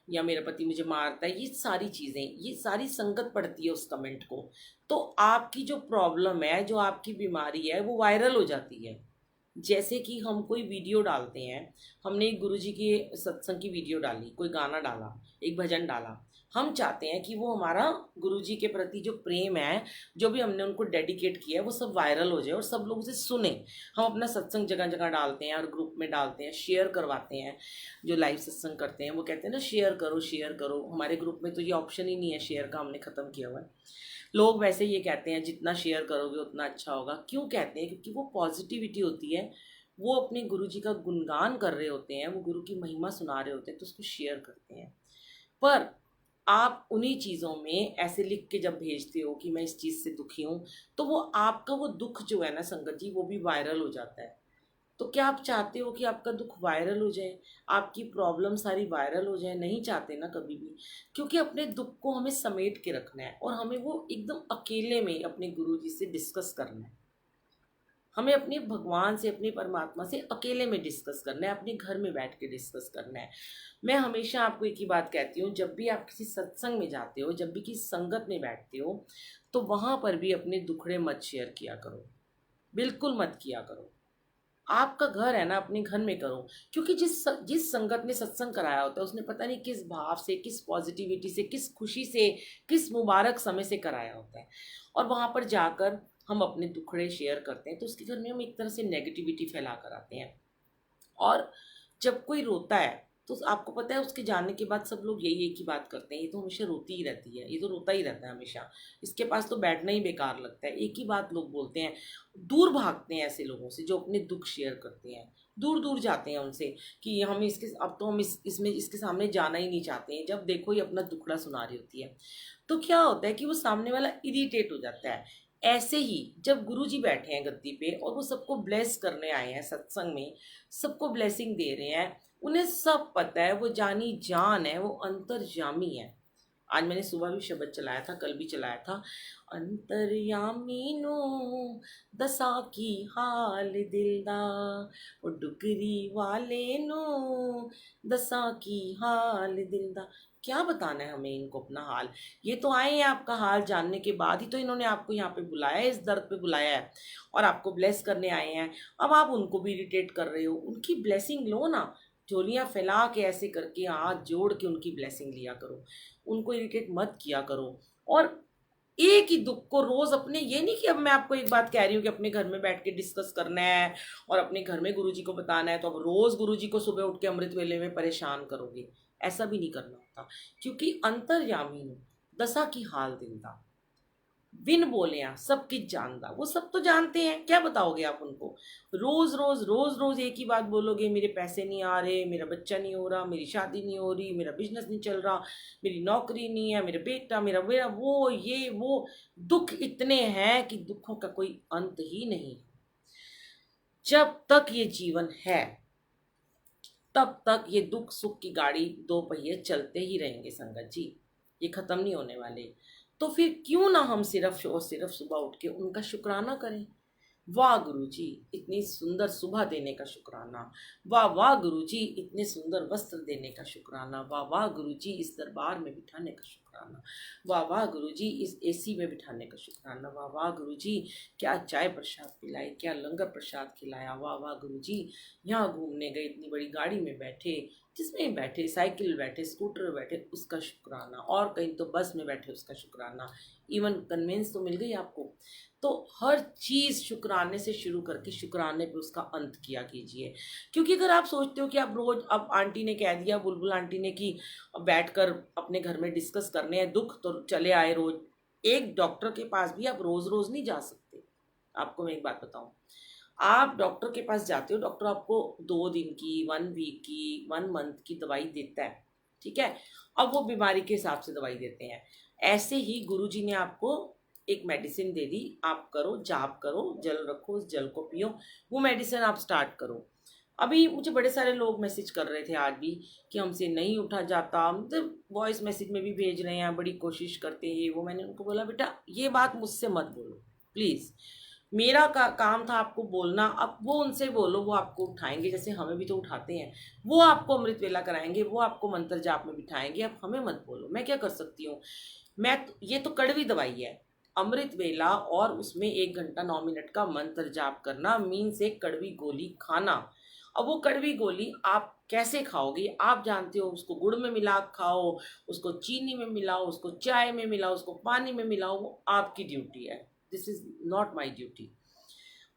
या मेरा पति मुझे मारता है। ये सारी चीज़ें, ये सारी संगत पड़ती है उस कमेंट को, तो आपकी जो प्रॉब्लम है, जो आपकी बीमारी है वो वायरल हो जाती है। जैसे कि हम कोई वीडियो डालते हैं, हमने एक गुरुजी की सत्संग की वीडियो डाली, कोई गाना डाला, एक भजन डाला, हम चाहते हैं कि वो हमारा गुरुजी के प्रति जो प्रेम है, जो भी हमने उनको डेडिकेट किया है, वो सब वायरल हो जाए और सब लोग उसे सुने। हम अपना सत्संग जगह जगह डालते हैं और ग्रुप में डालते हैं, शेयर करवाते हैं। जो लाइव सत्संग करते हैं वो कहते हैं ना शेयर करो शेयर करो। हमारे ग्रुप में तो ये ऑप्शन ही नहीं है शेयर का, हमने ख़त्म किया हुआ है। लोग वैसे ये कहते हैं जितना शेयर करोगे उतना अच्छा होगा। क्यों कहते हैं? क्योंकि वो पॉजिटिविटी होती है, वो अपने गुरु जी का गुणगान कर रहे होते हैं, वो गुरु की महिमा सुना रहे होते हैं, तो उसको शेयर करते हैं। पर आप उन्हीं चीज़ों में ऐसे लिख के जब भेजते हो कि मैं इस चीज़ से दुखी हूँ, तो वो आपका वो दुख जो है ना संगत जी, वो भी वायरल हो जाता है। तो क्या आप चाहते हो कि आपका दुख वायरल हो जाए, आपकी प्रॉब्लम सारी वायरल हो जाए? नहीं चाहते ना कभी भी, क्योंकि अपने दुख को हमें समेट के रखना है और हमें वो एकदम अकेले में अपने गुरु जी से डिस्कस करना है। हमें अपने भगवान से, अपने परमात्मा से अकेले में डिस्कस करना है, अपने घर में बैठ के डिस्कस करना है। मैं हमेशा आपको एक ही बात कहती हूँ, जब भी आप किसी सत्संग में जाते हो, जब भी किसी संगत में बैठते हो, तो वहाँ पर भी अपने दुखड़े मत शेयर किया करो, बिल्कुल मत किया करो। आपका घर है ना, अपने घर में करो। क्योंकि जिस संगत ने सत्संग कराया होता है, उसने पता नहीं किस भाव से, किस पॉजिटिविटी से, किस खुशी से, किस मुबारक समय से कराया होता है, और वहाँ पर जाकर हम अपने दुखड़े शेयर करते हैं, तो उसके घर में हम एक तरह से नेगेटिविटी फैला कर आते हैं। और जब कोई रोता है तो आपको पता है उसके जाने के बाद सब लोग यही एक ही बात करते हैं, ये तो हमेशा रोती ही रहती है, ये तो रोता ही रहता है हमेशा, इसके पास तो बैठना ही बेकार लगता है, एक ही बात लोग बोलते हैं। दूर भागते हैं ऐसे लोगों से जो अपने दुख शेयर करते हैं, दूर दूर जाते हैं उनसे कि हम इसके, अब तो हम इसमें इसके सामने जाना ही नहीं चाहते हैं। जब देखो ये अपना दुखड़ा सुना रही होती है, तो क्या होता है कि वो सामने वाला इरिटेट हो जाता है। ऐसे ही जब गुरु जी बैठे हैं गद्दी पे और वो सबको ब्लेस करने आए हैं सत्संग में, सबको ब्लेसिंग दे रहे हैं, उन्हें सब पता है, वो जानी जान है, वो अंतर्यामी है। आज मैंने सुबह भी शब्द चलाया था, कल भी चलाया था, अंतर्यामी नो दसा की हाल दिलदा, वो डुगरी वाले नो दसा की हाल दिलदा। क्या बताना है हमें इनको अपना हाल? ये तो आए हैं आपका हाल जानने के बाद ही तो इन्होंने आपको यहाँ पे बुलाया है, इस दर्द पे बुलाया है, और आपको ब्लेस करने आए हैं। अब आप उनको भी इरिटेट कर रहे हो, उनकी ब्लेसिंग लो ना, झोलियाँ फैला के ऐसे करके हाथ जोड़ के उनकी ब्लेसिंग लिया करो, उनको इरिटेट मत किया करो। और एक ही दुख को रोज अपने, ये नहीं कि अब मैं आपको एक बात कह रही हूँ कि अपने घर में बैठ के डिस्कस करना है और अपने घर में गुरुजी को बताना है, तो अब रोज गुरुजी को सुबह उठ के अमृत वेले में परेशान करोगे, ऐसा भी नहीं करना होता। क्योंकि अंतर्यामी नु दशा की हाल दिलदा, बिन बोले सब किच जानदा, वो सब तो जानते हैं, क्या बताओगे आप उनको? रोज रोज रोज रोज एक ही बात बोलोगे, मेरे पैसे नहीं आ रहे, मेरा बच्चा नहीं हो रहा, मेरी शादी नहीं हो रही, मेरा बिजनेस नहीं चल रहा, मेरी नौकरी नहीं है, मेरा बेटा, मेरा मेरा वो ये वो, दुख इतने हैं कि दुखों का कोई अंत ही नहीं। जब तक ये जीवन है तब तक ये दुख सुख की गाड़ी दो पहिए चलते ही रहेंगे संगत जी, ये खत्म नहीं होने वाले। तो फिर क्यों ना हम सिर्फ और सिर्फ सुबह उठ के उनका शुक्राना करें। वाह गुरुजी, इतनी सुंदर सुबह देने का शुक्राना, वाह वाह गुरुजी, इतने सुंदर वस्त्र देने का शुक्राना, वाह वाह गुरुजी, इस दरबार में बिठाने का शुक्राना, वाह वाह गुरुजी, इस एसी में बिठाने का शुक्राना, वाह वाह गुरुजी, क्या चाय प्रसाद पिलाए, क्या लंगर प्रसाद खिलाया, वाह वाह गुरुजी, यहाँ घूमने गए, इतनी बड़ी गाड़ी में बैठे, जिसमें बैठे, साइकिल में बैठे, स्कूटर में बैठे, उसका शुक्राना, और कहीं तो बस में बैठे उसका शुक्राना, इवन कन्वेंस तो मिल गई आपको। तो हर चीज़ शुक्राने से शुरू करके शुक्राने पे उसका अंत किया कीजिए। क्योंकि अगर आप सोचते हो कि आप रोज, अब आंटी ने कह दिया, बुलबुल आंटी ने, कि बैठकर अपने घर में डिस्कस करने हैं दुख, तो चले आए रोज, एक डॉक्टर के पास भी आप रोज रोज नहीं जा सकते। आपको मैं एक बात बताऊं, आप डॉक्टर के पास जाते हो, डॉक्टर आपको 2 दिन की, 1 वीक की, 1 मंथ की दवाई देता है, ठीक है, अब वो बीमारी के हिसाब से दवाई देते हैं। ऐसे ही गुरुजी ने आपको एक मेडिसिन दे दी, आप करो, जाप करो, जल रखो, उस जल को पियो, वो मेडिसिन आप स्टार्ट करो। अभी मुझे बड़े सारे लोग मैसेज कर रहे थे आज भी कि हमसे नहीं उठा जाता, मतलब वॉइस मैसेज में भी भेज रहे हैं, बड़ी कोशिश करते हैं वो। मैंने उनको बोला, बेटा ये बात मुझसे मत बोलो प्लीज़, मेरा काम था आपको बोलना, अब वो उनसे बोलो, वो आपको उठाएंगे, जैसे हमें भी तो उठाते हैं, वो आपको अमृत वेला कराएंगे, वो आपको मंत्र जाप में बिठाएंगे, अब हमें मत बोलो, मैं क्या कर सकती हूँ? ये तो कड़वी दवाई है, अमृत वेला और उसमें 1 घंटा 9 मिनट का मंत्र जाप करना मीन्स एक कड़वी गोली खाना। अब वो कड़वी गोली आप कैसे खाओगे? आप जानते हो, उसको गुड़ में मिला खाओ, उसको चीनी में मिलाओ, उसको चाय में मिलाओ, उसको पानी में मिलाओ, वो आपकी ड्यूटी है, this is not my duty.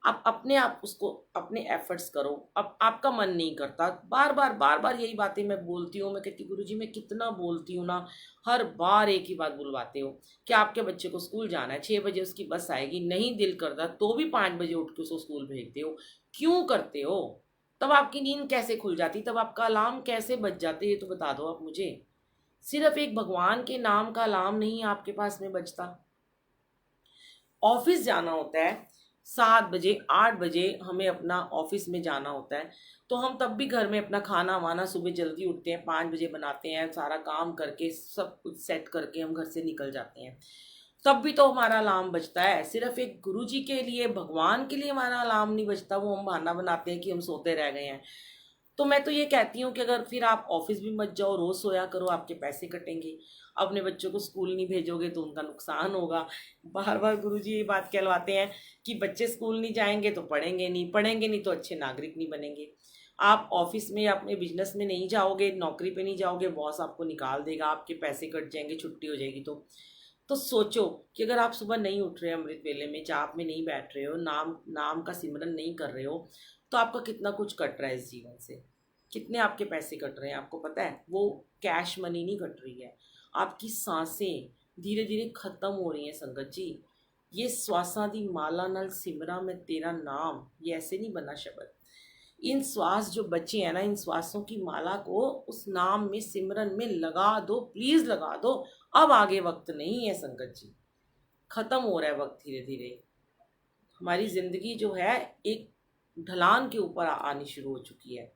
आप अपने आप उसको अपने एफर्ट्स करो। अब आपका मन नहीं करता, बार बार यही बातें मैं बोलती हूँ, मैं कहती गुरुजी मैं कितना बोलती हूँ ना, हर बार एक ही बात बुलवाते हो कि आपके बच्चे को स्कूल जाना है, 6 बजे उसकी बस आएगी, नहीं दिल करता तो भी 5 बजे उठ के उसको स्कूल भेजते हो, क्यों करते हो? तब आपकी नींद कैसे खुल जाती, तब आपका अलार्म कैसे बज जाते, ये तो बता दो आप मुझे। सिर्फ एक भगवान के नाम का अलार्म नहीं आपके पास में बजता। ऑफिस जाना होता है 7 बजे, 8 बजे हमें अपना ऑफिस में जाना होता है, तो हम तब भी घर में अपना खाना वाना सुबह जल्दी उठते हैं, 5 बजे बनाते हैं, सारा काम करके सब कुछ सेट करके हम घर से निकल जाते हैं। तब भी तो हमारा अलार्म बजता है। सिर्फ एक गुरु जी के लिए, भगवान के लिए हमारा अलार्म नहीं बजता, वो हम बहाना बनाते हैं कि हम सोते रह गए हैं। तो मैं तो ये कहती हूँ कि अगर फिर आप ऑफिस भी मत जाओ, रोज सोया करो, आपके पैसे कटेंगे। अपने बच्चों को स्कूल नहीं भेजोगे तो उनका नुकसान होगा। बार बार गुरुजी ये बात कहलवाते हैं कि बच्चे स्कूल नहीं जाएंगे तो पढ़ेंगे नहीं, पढ़ेंगे नहीं तो अच्छे नागरिक नहीं बनेंगे। आप ऑफिस में, अपने बिजनेस में नहीं जाओगे, नौकरी पे नहीं जाओगे, बॉस आपको निकाल देगा, आपके पैसे कट जाएंगे, छुट्टी हो जाएगी। तो सोचो कि अगर आप सुबह नहीं उठ रहे हो, अमृत वेले में जाप में नहीं बैठ रहे हो, नाम नाम का सिमरन नहीं कर रहे हो, तो आपका कितना कुछ कट रहा है इस जीवन से। कितने आपके पैसे कट रहे हैं आपको पता है? वो कैश मनी नहीं कट रही है, आपकी सांसें धीरे धीरे खत्म हो रही हैं संगत जी। ये श्वासां दी माला नल सिमरा में तेरा नाम, ये ऐसे नहीं बना शब्द। इन श्वास जो बचे हैं ना, इन श्वासों की माला को उस नाम में, सिमरन में लगा दो, प्लीज लगा दो। अब आगे वक्त नहीं है संगत जी, खत्म हो रहा है वक्त धीरे धीरे। हमारी जिंदगी जो है एक ढलान के ऊपर आनी शुरू हो चुकी है,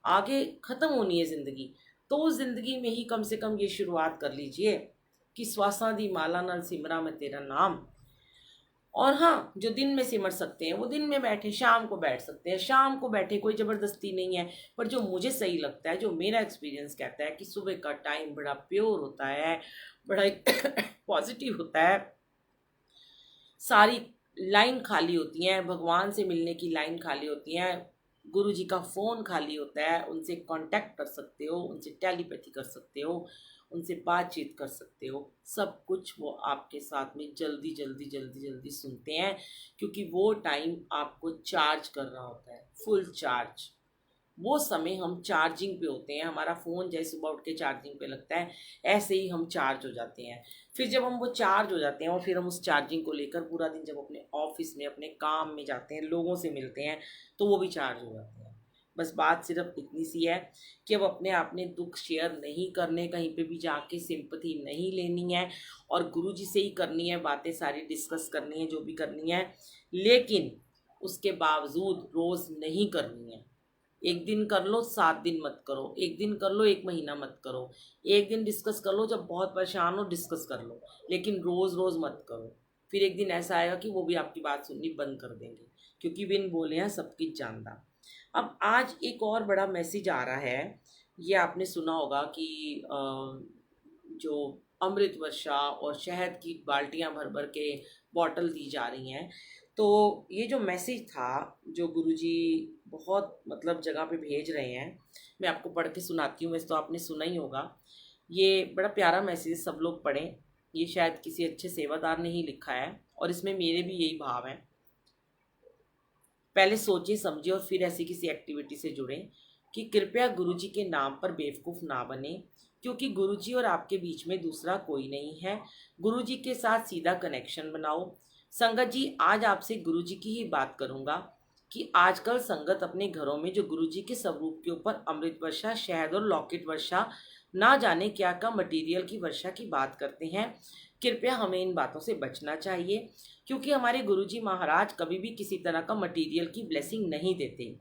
आगे खत्म होनी है जिंदगी। तो उस जिंदगी में ही कम से कम ये शुरुआत कर लीजिए कि श्वासा दी माला नल सिमरा में तेरा नाम। और हाँ, जो दिन में सिमर सकते हैं वो दिन में बैठे, शाम को बैठ सकते हैं शाम को बैठे, कोई ज़बरदस्ती नहीं है। पर जो मुझे सही लगता है, जो मेरा एक्सपीरियंस कहता है कि सुबह का टाइम बड़ा प्योर होता है, बड़ा पॉजिटिव होता है। सारी लाइन खाली होती हैं, भगवान से मिलने की लाइन खाली होती हैं, गुरु जी का फ़ोन खाली होता है, उनसे कांटेक्ट कर सकते हो, उनसे टेलीपैथी कर सकते हो, उनसे बातचीत कर सकते हो। सब कुछ वो आपके साथ में जल्दी जल्दी जल्दी जल्दी सुनते हैं, क्योंकि वो टाइम आपको चार्ज कर रहा होता है, फुल चार्ज। वो समय हम चार्जिंग पे होते हैं, हमारा फ़ोन जैसे सुबह उठ के चार्जिंग पे लगता है, ऐसे ही हम चार्ज हो जाते हैं। फिर जब हम वो चार्ज हो जाते हैं और फिर हम उस चार्जिंग को लेकर पूरा दिन जब अपने ऑफिस में, अपने काम में जाते हैं, लोगों से मिलते हैं, तो वो भी चार्ज हो जाते हैं। बस बात सिर्फ इतनी सी है कि अब अपने आप ने दुख शेयर नहीं करने, कहीं पे भी जाके सिंपैथी नहीं लेनी है, और गुरुजी से ही करनी है बातें, सारी डिस्कस करनी है जो भी करनी है। लेकिन उसके बावजूद रोज़ नहीं करनी है। एक दिन कर लो, 7 दिन मत करो, एक दिन कर लो, 1 महीना मत करो, एक दिन डिस्कस कर लो, जब बहुत परेशान हो डिस्कस कर लो, लेकिन रोज़ रोज़ मत करो। फिर एक दिन ऐसा आएगा कि वो भी आपकी बात सुननी बंद कर देंगे, क्योंकि बिन बोले हैं सबकी जानदा। अब आज एक और बड़ा मैसेज आ रहा है, ये आपने सुना होगा कि जो अमृत वर्षा और शहद की बाल्टियां भर भर के बॉटल दी जा रही हैं। तो ये जो मैसेज था, जो गुरुजी बहुत मतलब जगह पे भेज रहे हैं, मैं आपको पढ़ के सुनाती हूँ। वैसे तो आपने सुना ही होगा, ये बड़ा प्यारा मैसेज, सब लोग पढ़ें। ये शायद किसी अच्छे सेवादार ने ही लिखा है, और इसमें मेरे भी यही भाव हैं। पहले सोचिए समझिए और फिर ऐसी किसी एक्टिविटी से जुड़ें कि कृपया गुरुजी के नाम पर बेवकूफ़ ना बने, क्योंकि गुरुजी और आपके बीच में दूसरा कोई नहीं है। गुरुजी के साथ सीधा कनेक्शन बनाओ। संगत जी, आज आपसे गुरुजी की ही बात करूंगा कि आजकल संगत अपने घरों में जो गुरुजी के स्वरूप के ऊपर अमृत वर्षा, शहद और लॉकेट वर्षा, ना जाने क्या का मटेरियल की वर्षा की बात करते हैं। कृपया हमें इन बातों से बचना चाहिए, क्योंकि हमारे गुरुजी महाराज कभी भी किसी तरह का मटेरियल की ब्लेसिंग नहीं देते,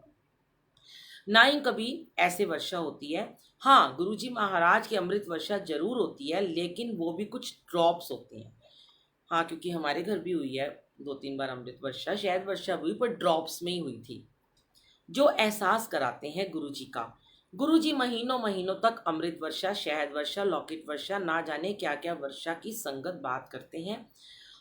ना ही कभी ऐसे वर्षा होती है। हाँ, गुरुजी महाराज की अमृत वर्षा जरूर होती है, लेकिन वो भी कुछ ड्रॉप्स होते हैं। हाँ, क्योंकि हमारे घर भी हुई है 2-3 बार अमृत वर्षा, शायद वर्षा हुई, पर ड्रॉप्स में ही हुई थी, जो एहसास कराते हैं गुरुजी का। गुरुजी महीनों महीनों तक अमृत वर्षा, शहद वर्षा, लॉकेट वर्षा, ना जाने क्या क्या वर्षा की संगत बात करते हैं।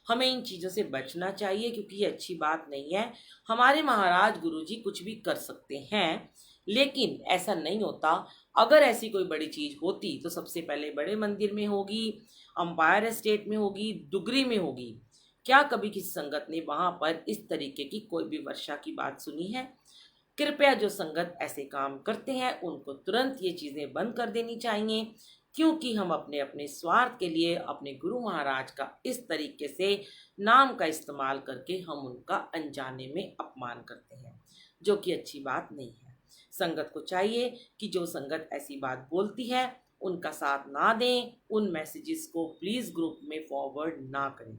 हमें इन चीज़ों से बचना चाहिए, क्योंकि ये अच्छी बात नहीं है। हमारे महाराज गुरुजी कुछ भी कर सकते हैं, लेकिन ऐसा नहीं होता। अगर ऐसी कोई बड़ी चीज़ होती तो सबसे पहले बड़े मंदिर में होगी, अंपायर एस्टेट में होगी, डुगरी में होगी। क्या कभी किसी संगत ने वहां पर इस तरीके की कोई भी वर्षा की बात सुनी है? कृपया जो संगत ऐसे काम करते हैं उनको तुरंत ये चीज़ें बंद कर देनी चाहिए, क्योंकि हम अपने अपने स्वार्थ के लिए अपने गुरु महाराज का इस तरीके से नाम का इस्तेमाल करके हम उनका अनजाने में अपमान करते हैं, जो कि अच्छी बात नहीं है। संगत को चाहिए कि जो संगत ऐसी बात बोलती है उनका साथ ना दें, उन मैसेजेस को प्लीज़ ग्रुप में फॉरवर्ड ना करें,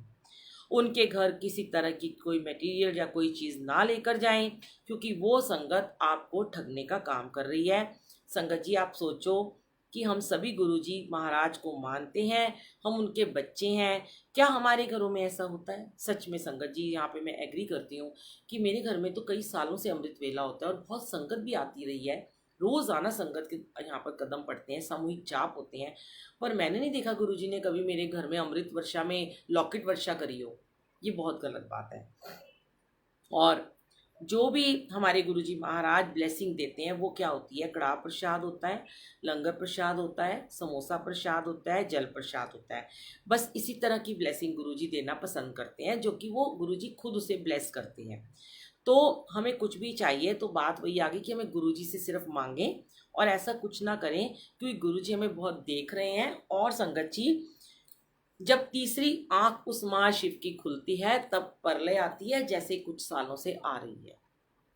उनके घर किसी तरह की कोई मटेरियल या कोई चीज़ ना लेकर जाएं, क्योंकि वो संगत आपको ठगने का काम कर रही है। संगत जी, आप सोचो कि हम सभी गुरुजी महाराज को मानते हैं, हम उनके बच्चे हैं। क्या हमारे घरों में ऐसा होता है? सच में संगत जी, यहाँ पे मैं एग्री करती हूँ कि मेरे घर में तो कई सालों से अमृत वेला होता है और बहुत संगत भी आती रही है। रोज़ाना संगत के यहाँ पर कदम पड़ते हैं, सामूहिक जाप होते हैं, पर मैंने नहीं देखा गुरुजी ने कभी मेरे घर में अमृत वर्षा में लॉकेट वर्षा करी हो। ये बहुत गलत बात है। और जो भी हमारे गुरुजी महाराज ब्लेसिंग देते हैं वो क्या होती है? कड़ाह प्रसाद होता है, लंगर प्रसाद होता है, समोसा प्रसाद होता है, जल प्रसाद होता है। बस इसी तरह की ब्लेसिंग गुरुजी देना पसंद करते हैं, जो कि वो गुरुजी खुद उसे ब्लेस करते हैं। तो हमें कुछ भी चाहिए तो बात वही आ गई कि हमें गुरुजी से सिर्फ मांगें और ऐसा कुछ ना करें, क्योंकि गुरुजी हमें बहुत देख रहे हैं। और संगत जी, जब तीसरी आंख उस महाशिव की खुलती है तब प्रलय आती है, जैसे कुछ सालों से आ रही है।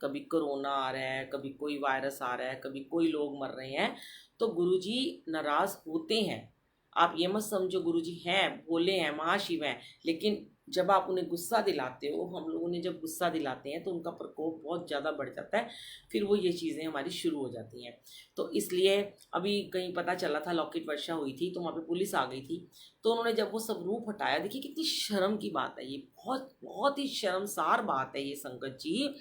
कभी कोरोना आ रहा है, कभी कोई वायरस आ रहा है, कभी कोई लोग मर रहे हैं, तो गुरुजी नाराज होते हैं। आप ये मत समझो गुरुजी हैं, भोले हैं, महाशिव हैं, लेकिन जब आप उन्हें गुस्सा दिलाते हो, हम लोग उन्हें जब गुस्सा दिलाते हैं तो उनका प्रकोप बहुत ज़्यादा बढ़ जाता है, फिर वो ये चीज़ें हमारी शुरू हो जाती हैं। तो इसलिए अभी कहीं पता चला था लॉकेट वर्षा हुई थी, तो वहाँ पे पुलिस आ गई थी, तो उन्होंने जब वो सब रूप हटाया, देखिए कितनी शर्म की बात है ये, बहुत बहुत ही शर्मसार बात है ये संगत जी,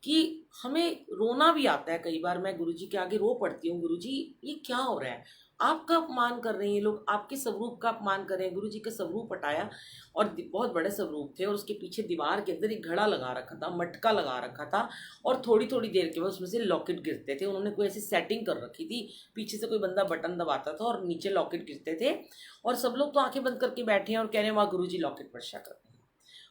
कि हमें रोना भी आता है। कई बार मैं गुरुजी के आगे रो पड़ती हूँ, गुरुजी ये क्या हो रहा है? आपका अपमान कर रहे हैं ये लोग, आपके स्वरूप का अपमान कर रहे हैं। गुरुजी का स्वरूप हटाया और बहुत बड़े स्वरूप थे और उसके पीछे दीवार के अंदर एक घड़ा लगा रखा था, मटका लगा रखा था, और थोड़ी थोड़ी देर के बाद उसमें से लॉकेट गिरते थे। उन्होंने कोई ऐसी सेटिंग कर रखी थी, पीछे से कोई बंदा बटन दबाता था और नीचे लॉकेट गिरते थे, और सब लोग तो आंखें बंद करके बैठे हैं और कह रहे हैं वाह गुरुजी लॉकेट वर्षा कर रहे हैं।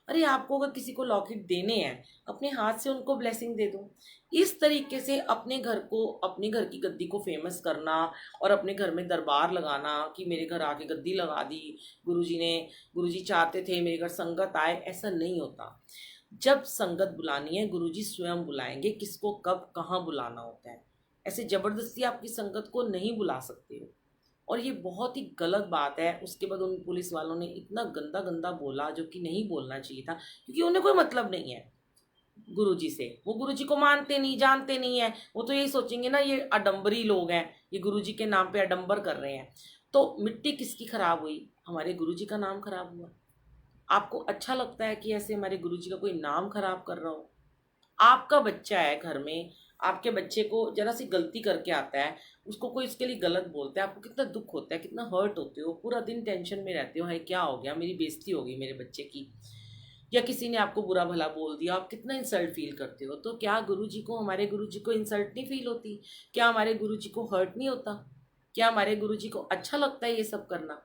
अरे आपको अगर किसी को लॉकेट देने हैं, अपने हाथ से उनको ब्लेसिंग दे दो। इस तरीके से अपने घर को, अपने घर की गद्दी को फेमस करना और अपने घर में दरबार लगाना कि मेरे घर आके गद्दी लगा दी गुरुजी ने, गुरुजी चाहते थे मेरे घर संगत आए, ऐसा नहीं होता। जब संगत बुलानी है गुरुजी स्वयं बुलाएंगे, किसको कब कहाँ बुलाना होता है। ऐसे जबरदस्ती आपकी संगत को नहीं बुला सकते हो, और ये बहुत ही गलत बात है। उसके बाद उन पुलिस वालों ने इतना गंदा गंदा बोला जो कि नहीं बोलना चाहिए था, क्योंकि उन्हें कोई मतलब नहीं है गुरुजी से, वो गुरुजी को मानते नहीं, जानते नहीं है। वो तो यही सोचेंगे ना ये अडम्बरी लोग हैं, ये गुरुजी के नाम पे अडम्बर कर रहे हैं। तो मिट्टी किसकी खराब हुई? हमारे गुरुजी का नाम खराब हुआ। आपको अच्छा लगता है कि ऐसे हमारे गुरुजी का कोई नाम खराब कर रहा हो? आपका बच्चा है घर में, आपके बच्चे को जरा सी गलती करके आता है, उसको कोई इसके लिए गलत बोलता है, आपको कितना दुख होता है, कितना हर्ट होते हो, पूरा दिन टेंशन में रहते हो, है क्या हो गया, मेरी बेइज्जती हो गई मेरे बच्चे की, या किसी ने आपको बुरा भला बोल दिया, आप कितना इंसल्ट फील करते हो। तो क्या गुरुजी को, हमारे गुरुजी को इंसल्ट नहीं फील होती? क्या हमारे गुरुजी को हर्ट नहीं होता? क्या हमारे गुरुजी को अच्छा लगता है ये सब करना?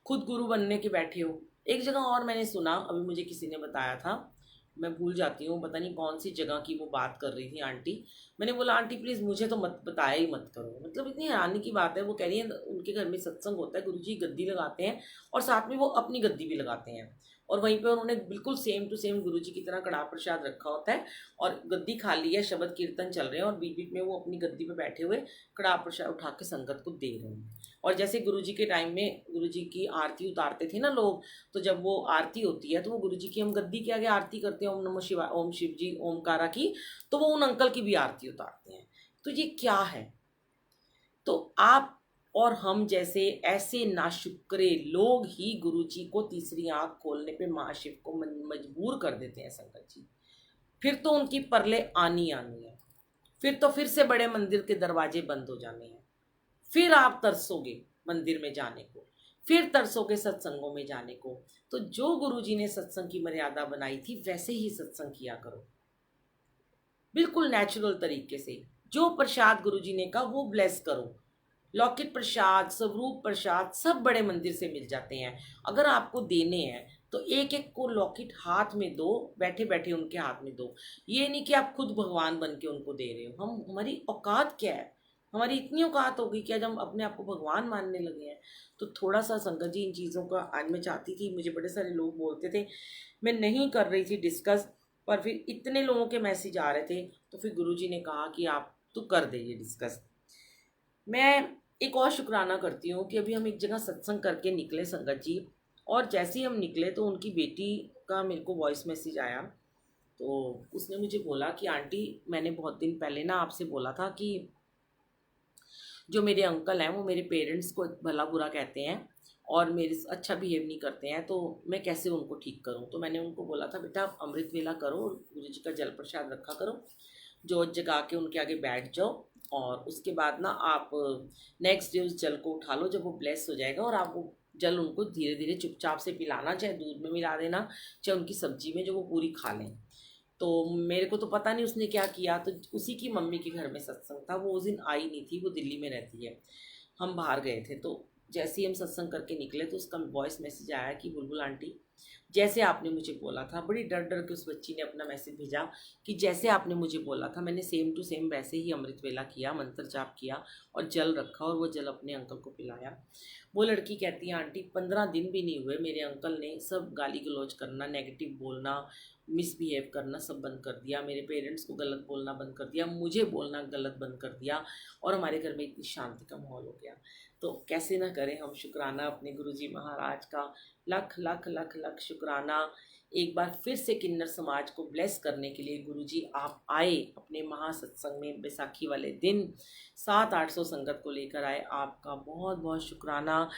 खुद गुरु बनने के बैठे हो। एक जगह और मैंने सुना, अभी मुझे किसी ने बताया था, मैं भूल जाती हूँ, पता नहीं कौन सी जगह की वो बात कर रही थी आंटी। मैंने बोला आंटी प्लीज़ मुझे तो मत बताया ही मत करो, मतलब इतनी हैरानी की बात है। वो कह रही है उनके घर में सत्संग होता है, गुरुजी गद्दी लगाते हैं और साथ में वो अपनी गद्दी भी लगाते हैं, और वहीं पे उन्होंने बिल्कुल सेम टू सेम गुरुजी की तरह कड़ाह प्रसाद रखा होता है, और गद्दी खाली है, शब्द कीर्तन चल रहे हैं, और बीच बीच में वो अपनी गद्दी पे बैठे हुए कड़ाह प्रसाद उठा के संगत को दे रहे हैं। और जैसे गुरुजी के टाइम में गुरुजी की आरती उतारते थे ना लोग, तो जब वो आरती होती है तो वो गुरुजी की हम गद्दी के आगे आरती करते हैं, ओम नमः शिवाय, ओम शिव जी ओमकारा की, तो वो उन अंकल की भी आरती उतारते हैं। तो ये क्या है? तो आप और हम जैसे ऐसे नाशुक्रे लोग ही गुरुजी को तीसरी आंख खोलने पे महाशिव को मजबूर कर देते हैं संगत जी। फिर तो उनकी परले आनी आनी है, फिर तो फिर से बड़े मंदिर के दरवाजे बंद हो जाने हैं, फिर आप तरसोगे मंदिर में जाने को, फिर तरसोगे सत्संगों में जाने को। तो जो गुरुजी ने सत्संग की मर्यादा बनाई थी वैसे ही सत्संग किया करो, बिल्कुल नेचुरल तरीके से। जो प्रसाद गुरुजी ने कहा वो ब्लेस करो। लौकिक प्रसाद, स्वरूप प्रसाद सब बड़े मंदिर से मिल जाते हैं। अगर आपको देने हैं तो एक एक को लॉकेट हाथ में दो, बैठे बैठे उनके हाथ में दो। ये नहीं कि आप खुद भगवान बन के उनको दे रहे हो। हम, हमारी औकात क्या है? हमारी इतनी औकात हो गई कि आज हम अपने आप को भगवान मानने लगे हैं। तो थोड़ा सा संगत जी इन चीज़ों का, आज मैं चाहती थी, मुझे बड़े सारे लोग बोलते थे, मैं नहीं कर रही थी डिस्कस, पर फिर इतने लोगों के मैसेज आ रहे थे तो फिर गुरुजी ने कहा कि आप तो कर दे ये डिस्कस। मैं एक और शुक्राना करती हूँ कि अभी हम एक जगह सत्संग करके निकले संगत जी, और जैसे ही हम निकले तो उनकी बेटी का मेरे को वॉइस मैसेज आया। तो उसने मुझे बोला कि आंटी मैंने बहुत दिन पहले ना आपसे बोला था कि जो मेरे अंकल हैं वो मेरे पेरेंट्स को भला बुरा कहते हैं और मेरे से अच्छा बिहेव नहीं करते हैं, तो मैं कैसे उनको ठीक करूं। तो मैंने उनको बोला था बेटा आप अमृत वेला करो, गुरु जी का जल प्रसाद रखा करो, जोत जगा के उनके आगे बैठ जाओ और उसके बाद ना आप नेक्स्ट डे उस जल को उठा लो, जब वो ब्लेस हो जाएगा और आप वो जल उनको धीरे धीरे चुपचाप से पिलाना, चाहे दूध में मिला देना चाहे उनकी सब्जी में, जो वो पूरी खा लें। तो मेरे को तो पता नहीं उसने क्या किया, तो उसी की मम्मी के घर में सत्संग था, वो उस दिन आई नहीं थी, वो दिल्ली में रहती है, हम बाहर गए थे। तो जैसे ही हम सत्संग करके निकले तो उसका वॉइस मैसेज आया कि बुलबुल आंटी जैसे आपने मुझे बोला था, बड़ी डर डर के उस बच्ची ने अपना मैसेज भेजा कि जैसे आपने मुझे बोला था मैंने सेम टू सेम वैसे ही अमृत वेला किया, मंत्र जाप किया और जल रखा और वो जल अपने अंकल को पिलाया। वो लड़की कहती है आंटी 15 दिन भी नहीं हुए मेरे अंकल ने सब गाली गलौज करना, नेगेटिव बोलना, मिसबिहेव करना सब बंद कर दिया, मेरे पेरेंट्स को गलत बोलना बंद कर दिया, मुझे बोलना गलत बंद कर दिया और हमारे घर में इतनी शांति का माहौल हो गया। तो कैसे ना करें हम शुक्राना अपने गुरुजी महाराज का, लख लख लख लख शुक्राना। एक बार फिर से किन्नर समाज को ब्लेस करने के लिए गुरुजी आप आए अपने महासत्संग में, बैसाखी वाले दिन 700-800 संगत को लेकर आए, आपका बहुत बहुत शुक्राना।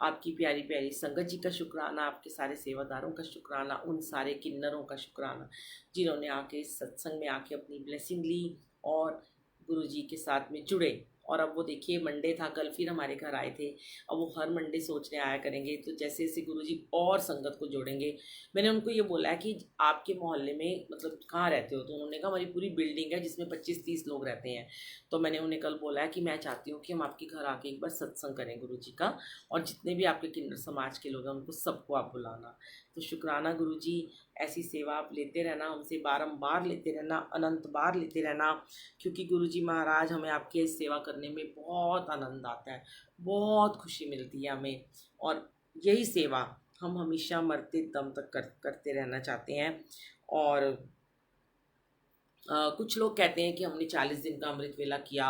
आपकी प्यारी प्यारी संगत जी का शुक्राना, आपके सारे सेवादारों का शुक्राना, उन सारे किन्नरों का शुक्राना जिन्होंने आके सत्संग में आके अपनी ब्लेसिंग ली और गुरुजी के साथ में जुड़े। और अब वो देखिए मंडे था कल, फिर हमारे घर आए थे, अब वो हर मंडे सोचने आया करेंगे, तो जैसे जैसे गुरुजी और संगत को जोड़ेंगे। मैंने उनको ये बोला है कि आपके मोहल्ले में मतलब कहाँ रहते हो, तो उन्होंने कहा हमारी पूरी बिल्डिंग है जिसमें 25-30 लोग रहते हैं। तो मैंने उन्हें कल बोला है कि मैं चाहती हूँ कि हम आपके घर आके एक बार सत्संग करें गुरुजी का, और जितने भी आपके किन्नर समाज के लोग हैं उनको सबको आप बुलाना। तो शुक्राना गुरुजी, ऐसी सेवा आप लेते रहना, हमसे बारंबार लेते रहना, अनंत बार लेते रहना, क्योंकि गुरुजी महाराज हमें आपकी इस सेवा करने में बहुत आनंद आता है, बहुत खुशी मिलती है हमें, और यही सेवा हम हमेशा मरते दम तक करते रहना चाहते हैं। और कुछ लोग कहते हैं कि हमने 40 दिन का अमृत वेला किया,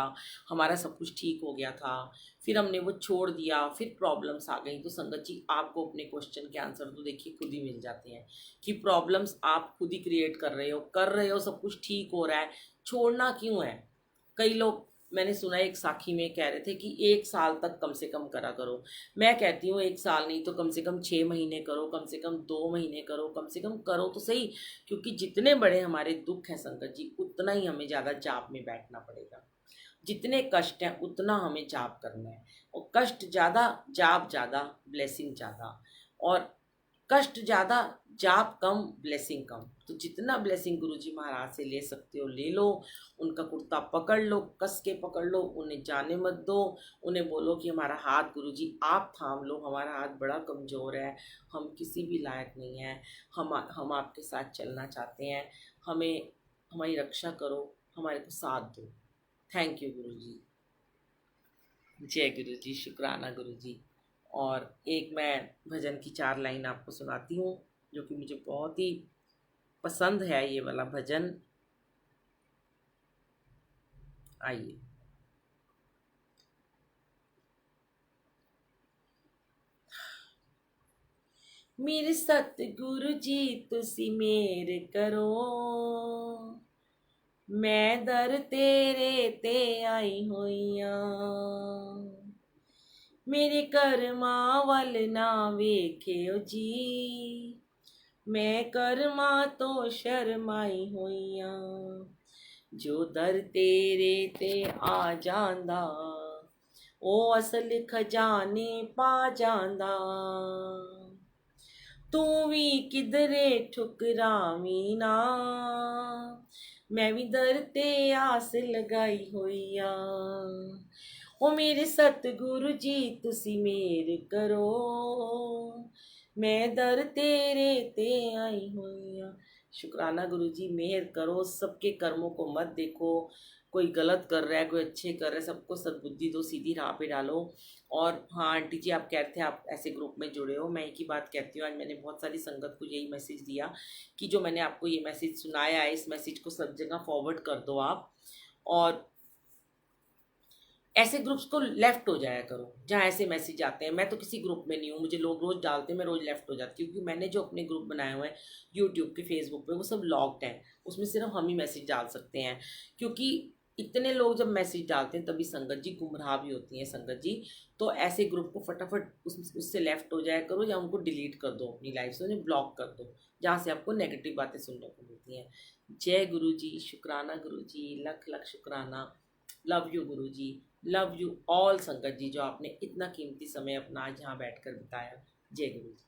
हमारा सब कुछ ठीक हो गया था, फिर हमने वो छोड़ दिया, फिर प्रॉब्लम्स आ गई। तो संगत जी आपको अपने क्वेश्चन के आंसर तो देखिए खुद ही मिल जाते हैं कि प्रॉब्लम्स आप खुद ही क्रिएट कर रहे हो, सब कुछ ठीक हो रहा है, छोड़ना क्यों है। कई लोग मैंने सुना एक साखी में कह रहे थे कि 1 साल तक कम से कम करा करो। मैं कहती हूँ 1 साल नहीं तो कम से कम 6 महीने करो, कम से कम 2 महीने करो, कम से कम करो तो सही, क्योंकि जितने बड़े हमारे दुख हैं संगत जी उतना ही हमें ज़्यादा जाप में बैठना पड़ेगा। जितने कष्ट हैं उतना हमें जाप करना है, और कष्ट ज़्यादा जाप ज़्यादा ब्लेसिंग ज़्यादा, और कष्ट ज़्यादा जाप कम ब्लेसिंग कम। तो जितना ब्लेसिंग गुरुजी महाराज से ले सकते हो ले लो, उनका कुर्ता पकड़ लो, कस के पकड़ लो, उन्हें जाने मत दो, उन्हें बोलो कि हमारा हाथ गुरुजी आप थाम लो, हमारा हाथ बड़ा कमज़ोर है, हम किसी भी लायक नहीं हैं, हम आपके साथ चलना चाहते हैं, हमें हमारी रक्षा करो, हमारे को साथ दो। थैंक यू गुरुजी, जय गुरुजी, शुक्राना गुरुजी। और एक मैं भजन की 4 लाइन आपको सुनाती हूँ जो कि मुझे बहुत ही पसंद है, ये वाला भजन। आइए। मेरे सतगुरु जी तुसी मेर करो, मैं दर तेरे ते आई होइया, मेरे कर्मा वल ना वेख्यो जी, मैं कर्मा तो शर्माई होइया, जो दर तेरे ते आ जांदा ओ असल खजाने पा जांदा, तू भी किधरे ठुकरावी ना, मैं भी दर ते आस लगाई होइया, ओ मेरे सतगुरु जी तुसी मेर करो, मैं दर तेरे ते आई हुई। शुक्राना गुरु जी, मेहर करो, सबके कर्मों को मत देखो, कोई गलत कर रहा है कोई अच्छे कर रहा है, सबको सद्बुद्धि दो, सीधी राह पे डालो। और हाँ आंटी जी, आप कह रहे थे आप ऐसे ग्रुप में जुड़े हो, मैं एक ही बात कहती हूँ, आज मैंने बहुत सारी संगत को यही मैसेज दिया कि जो मैंने आपको ये मैसेज सुनाया है इस मैसेज को सब जगह फॉरवर्ड कर दो आप, और ऐसे ग्रुप्स को लेफ्ट हो जाया करो जहाँ ऐसे मैसेज आते हैं। मैं तो किसी ग्रुप में नहीं हूँ, मुझे लोग रोज़ डालते हैं, मैं रोज़ लेफ्ट हो जाती हूँ, क्योंकि मैंने जो अपने ग्रुप बनाए हुए हैं यूट्यूब के, फेसबुक पे, वो सब लॉक्ड हैं, उसमें सिर्फ हम ही मैसेज डाल सकते हैं। क्योंकि इतने लोग जब मैसेज डालते हैं तभी संगत जी गुमराह भी होती हैं संगत जी। तो ऐसे ग्रुप को फटाफट उससे लेफ्ट हो जाया करो या उनको डिलीट कर दो अपनी लाइफ से, उन्हें ब्लॉक कर दो जहाँ से आपको नेगेटिव बातें सुनने को मिलती हैं। जय गुरु जी, शुक्राना गुरु जी, लख लख शुक्राना। Love you Guru ji, love you all संगत जी, जो आपने इतना कीमती समय अपना आज यहाँ बैठ कर बिताया। जय गुरु जी।